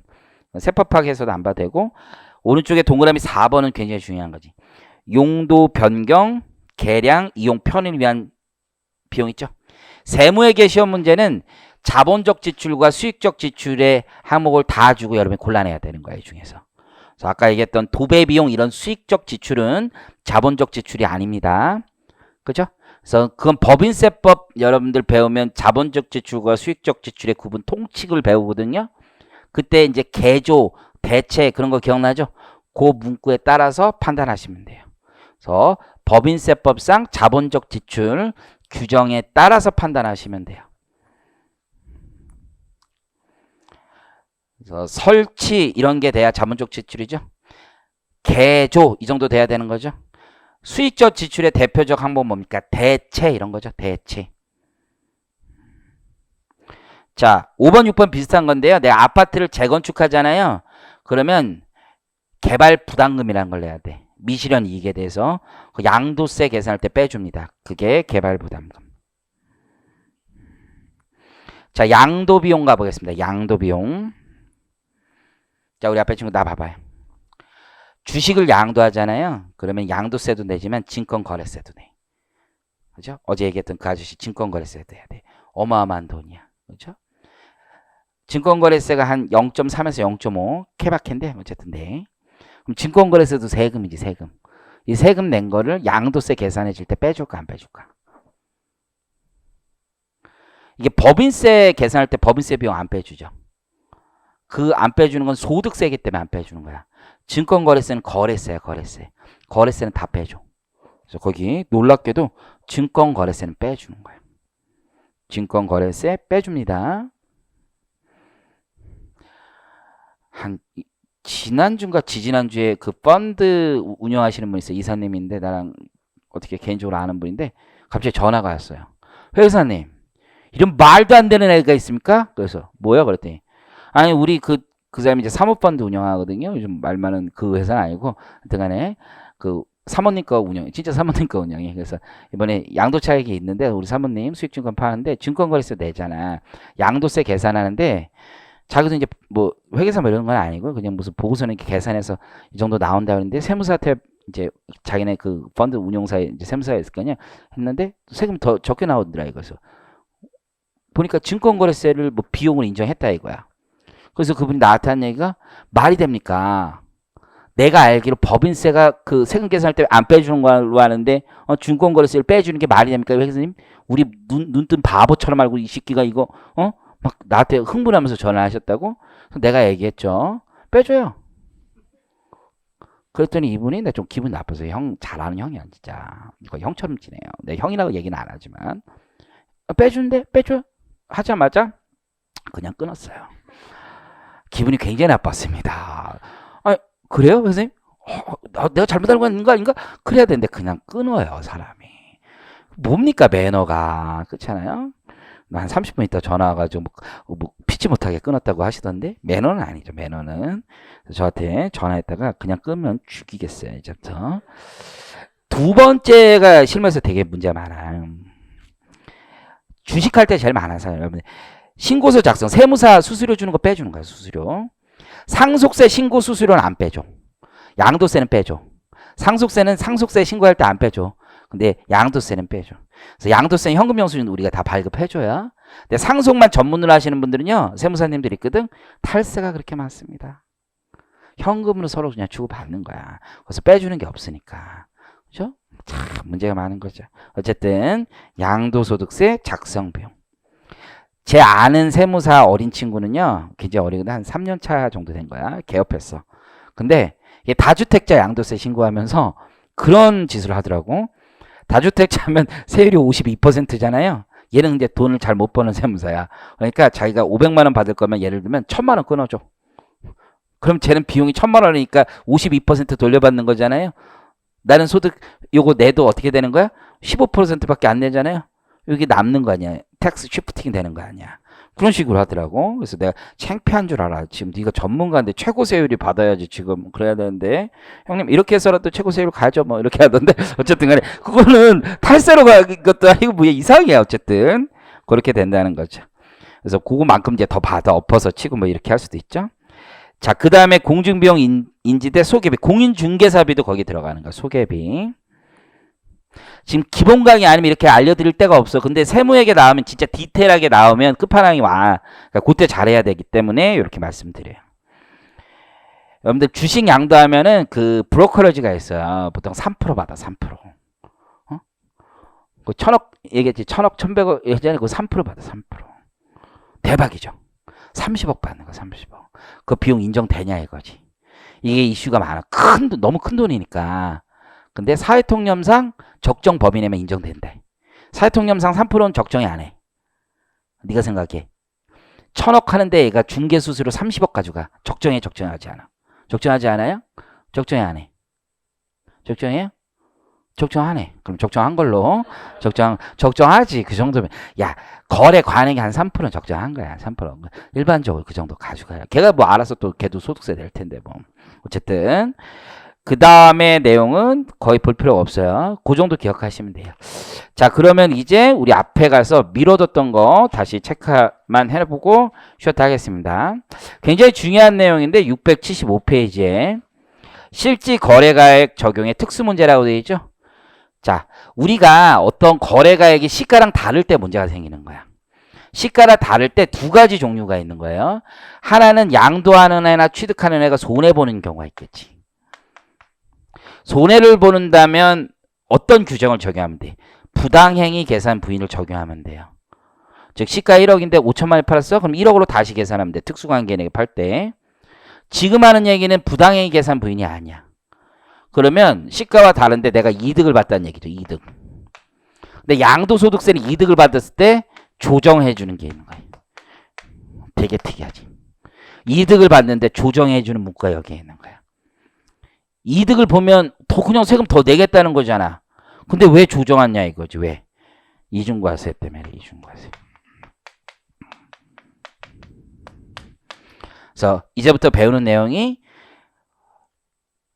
세법학에서도 안 봐도 되고 오른쪽에 동그라미 4번은 굉장히 중요한 거지. 용도 변경, 개량, 이용 편의를 위한 비용 있죠. 세무회계 시험 문제는 자본적 지출과 수익적 지출의 항목을 다 주고 여러분이 골라내야 되는 거야. 이 중에서. 그래서 아까 얘기했던 도배 비용 이런 수익적 지출은 자본적 지출이 아닙니다. 그죠? 그래서 그건 법인세법 여러분들 배우면 자본적 지출과 수익적 지출의 구분 통칙을 배우거든요. 그때 이제 개조, 대체 그런 거 기억나죠? 그 문구에 따라서 판단하시면 돼요. 그래서 법인세법상 자본적 지출 규정에 따라서 판단하시면 돼요. 그래서 설치 이런 게 돼야 자본적 지출이죠. 개조 이 정도 돼야 되는 거죠. 수익적 지출의 대표적 항목은 뭡니까? 대체 이런 거죠. 대체. 자, 5번, 6번 비슷한 건데요. 내가 아파트를 재건축하잖아요. 그러면 개발 부담금이라는 걸 내야 돼. 미실현 이익에 대해서 그 양도세 계산할 때 빼줍니다. 그게 개발 부담금. 자, 양도비용 가보겠습니다. 양도비용. 자, 우리 앞에 친구 나 봐봐요. 주식을 양도하잖아요. 그러면 양도세도 내지만 증권거래세도 내. 그죠? 어제 얘기했던 그 아저씨 증권거래세도 해야 돼. 어마어마한 돈이야. 그죠? 증권거래세가 한 0.3에서 0.5 케바케인데 어쨌든 네. 그럼 증권거래세도 세금이지 세금. 이 세금 낸 거를 양도세 계산해 줄 때 빼줄까 안 빼줄까? 이게 법인세 계산할 때 법인세 비용 안 빼주죠. 그 안 빼주는 건 소득세이기 때문에 안 빼주는 거야. 증권거래세는 거래세야 거래세. 거래세는 다 빼줘. 그래서 거기 놀랍게도 증권거래세는 빼주는 거야. 증권거래세 빼줍니다. 한 지난주인가 지지난주에 그 펀드 운영하시는 분 있어요. 이사님인데 나랑 어떻게 개인적으로 아는 분인데 갑자기 전화가 왔어요. 회사님 이런 말도 안 되는 애가 있습니까? 그래서 뭐야 그랬더니 아니 우리 그 사람이 이제 사모펀드 운영하거든요. 요즘 말 많은 그 회사는 아니고 하여튼간에 그 사모님 거 운영 진짜 사모님 거 운영이 그래서 이번에 양도차익이 있는데 우리 사모님 수익증권 파는데 증권거래세 내잖아. 양도세 계산하는데 자기도 이제 뭐 회계사 뭐 이런 건 아니고 그냥 무슨 보고서는 이렇게 계산해서 이 정도 나온다 그러는데 세무사한테 이제 자기네 그 펀드 운용사에 이제 세무사가 있을 거 아니야 했는데 세금 더 적게 나오더라 이거서 보니까 증권거래세를 뭐 비용을 인정했다 이거야. 그래서 그분이 나한테 한 얘기가 말이 됩니까? 내가 알기로 법인세가 그 세금 계산할 때 안 빼주는 걸로 아는데 증권거래세를 빼주는 게 말이 됩니까? 회장님 우리 눈뜬 바보처럼 알고 이 새끼가 이거 막 나한테 흥분하면서 전화하셨다고? 내가 얘기했죠. 빼줘요. 그랬더니 이분이 나 좀 기분 나빠서 형 잘하는 형이야 진짜. 이거 형처럼 지내요. 내 형이라고 얘기는 안 하지만 빼준대 빼줘 하자마자 그냥 끊었어요. 기분이 굉장히 나빴습니다. 아 그래요 선생님? 내가 잘못 알고 있는 거 아닌가? 그래야 되는데 그냥 끊어요 사람이. 뭡니까 매너가 그렇잖아요. 한 30분 있다 전화 와가지고 뭐 피치 못하게 끊었다고 하시던데 매너는 아니죠 매너는. 저한테 전화했다가 그냥 끊으면 죽이겠어요 이제부터. 두 번째가 실무에서 되게 문제가 많아요. 주식할 때 제일 많아서 여러분 신고서 작성 세무사 수수료 주는 거 빼주는 거야 수수료. 상속세 신고 수수료는 안 빼줘. 양도세는 빼줘. 상속세는 상속세 신고할 때 안 빼줘. 근데 양도세는 빼줘. 그래서 양도세는 현금 영수증 우리가 다 발급해줘야. 근데 상속만 전문으로 하시는 분들은요 세무사님들이 있거든 탈세가 그렇게 많습니다. 현금으로 서로 그냥 주고받는 거야. 그래서 빼주는 게 없으니까. 그죠? 참 문제가 많은 거죠. 어쨌든 양도소득세 작성 비용. 제 아는 세무사 어린 친구는요 굉장히 어리거든 한 3년 차 정도 된 거야. 개업했어. 근데 이게 다주택자 양도세 신고하면서 그런 짓을 하더라고. 다주택자면 세율이 52%잖아요. 얘는 이제 돈을 잘 못 버는 세무사야. 그러니까 자기가 500만 원 받을 거면 예를 들면 1000만 원 끊어줘. 그럼 쟤는 비용이 1000만 원이니까 52% 돌려받는 거잖아요. 나는 소득 요거 내도 어떻게 되는 거야? 15%밖에 안 내잖아요. 여기 남는 거 아니야. 텍스 쉬프팅 되는 거 아니야. 그런 식으로 하더라고. 그래서 내가 창피한 줄 알아. 지금 네가 전문가인데 최고 세율이 받아야지 지금 그래야 되는데 형님 이렇게 해서라도 최고 세율 가죠 뭐 이렇게 하던데 어쨌든 간에 그거는 탈세로 간 것도 아니고 뭐 이상이야 어쨌든 그렇게 된다는 거죠. 그래서 그거만큼 이제 더 받아 엎어서 치고 뭐 이렇게 할 수도 있죠. 자, 그 다음에 공중비용 인지대 소개비 공인중개사비도 거기 들어가는 거야. 소개비. 지금 기본 강의 아니면 이렇게 알려드릴 데가 없어. 근데 세무에게 나오면 진짜 디테일하게 나오면 끝판왕이 와. 그러니까 그때 잘해야 되기 때문에 이렇게 말씀드려요. 여러분들 주식 양도하면은 그 브로커러지가 있어요. 보통 3% 받아 3%. 그 1000억 얘기했지. 1000억 1100억 예전에 그 3% 받아 3%. 대박이죠. 30억 받는 거 30억. 그 비용 인정되냐 이거지. 이게 이슈가 많아. 너무 큰 돈이니까. 근데 사회통념상 적정 범위 내면 인정된대. 사회통념상 3%는 적정이 안 해. 네가 생각해. 1000억 하는데 얘가 중개수수료 30억 가져가. 적정해 적정하지 않아. 적정하지 않아요? 적정이 안 해. 적정해요? 적정하네. 그럼 적정한 걸로 적정하지. 그 정도면 야 거래 관액이 한 3%는 적정한 거야. 3%. 일반적으로 그 정도 가져가요. 걔가 뭐 알아서 또 걔도 소득세 낼 텐데 뭐. 어쨌든 그 다음에 내용은 거의 볼 필요가 없어요. 그 정도 기억하시면 돼요. 자 그러면 이제 우리 앞에 가서 미뤄뒀던 거 다시 체크만 해보고 쉬었다 하겠습니다. 굉장히 중요한 내용인데 675페이지에 실지 거래가액 적용의 특수문제라고 되어 있죠. 자, 우리가 어떤 거래가액이 시가랑 다를 때 문제가 생기는 거야. 시가랑 다를 때 두 가지 종류가 있는 거예요. 하나는 양도하는 애나 취득하는 애가 손해보는 경우가 있겠지. 손해를 보는다면 어떤 규정을 적용하면 돼? 부당행위 계산 부인을 적용하면 돼요. 즉 시가 1억인데 5천만 원에 팔았어? 그럼 1억으로 다시 계산하면 돼. 특수관계인에게 팔 때. 지금 하는 얘기는 부당행위 계산 부인이 아니야. 그러면 시가와 다른데 내가 이득을 봤다는 얘기죠. 이득. 근데 양도소득세는 이득을 받았을 때 조정해 주는 게 있는 거예요. 되게 특이하지. 이득을 받는데 조정해 주는 문구가 여기에 있는 거야. 이득을 보면 더 그냥 세금 더 내겠다는 거잖아. 근데 왜 조정하냐 이거지. 왜? 이중과세 때문에. 이중과세. 그래서 이제부터 배우는 내용이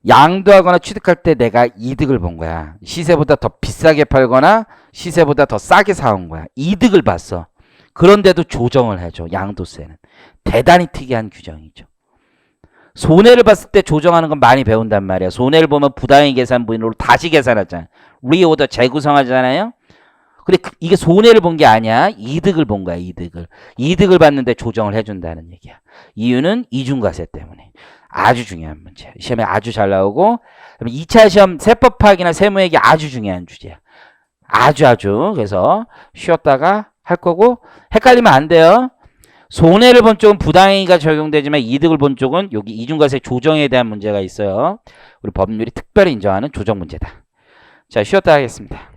양도하거나 취득할 때 내가 이득을 본 거야. 시세보다 더 비싸게 팔거나 시세보다 더 싸게 사온 거야. 이득을 봤어. 그런데도 조정을 해줘. 양도세는. 대단히 특이한 규정이죠. 손해를 봤을 때 조정하는 건 많이 배운단 말이야. 손해를 보면 부당행위 계산 부인으로 다시 계산하잖아. 리오더 재구성하잖아요. 근데 이게 손해를 본 게 아니야. 이득을 본 거야. 이득을 봤는데 조정을 해준다는 얘기야. 이유는 이중과세 때문에. 아주 중요한 문제야. 시험에 아주 잘 나오고 2차 시험 세법 파악이나 세무액이 아주 중요한 주제야. 아주. 그래서 쉬었다가 할 거고 헷갈리면 안 돼요. 손해를 본 쪽은 부당행위가 적용되지만 이득을 본 쪽은 여기 이중과세 조정에 대한 문제가 있어요. 우리 법률이 특별히 인정하는 조정 문제다. 자, 쉬었다 하겠습니다.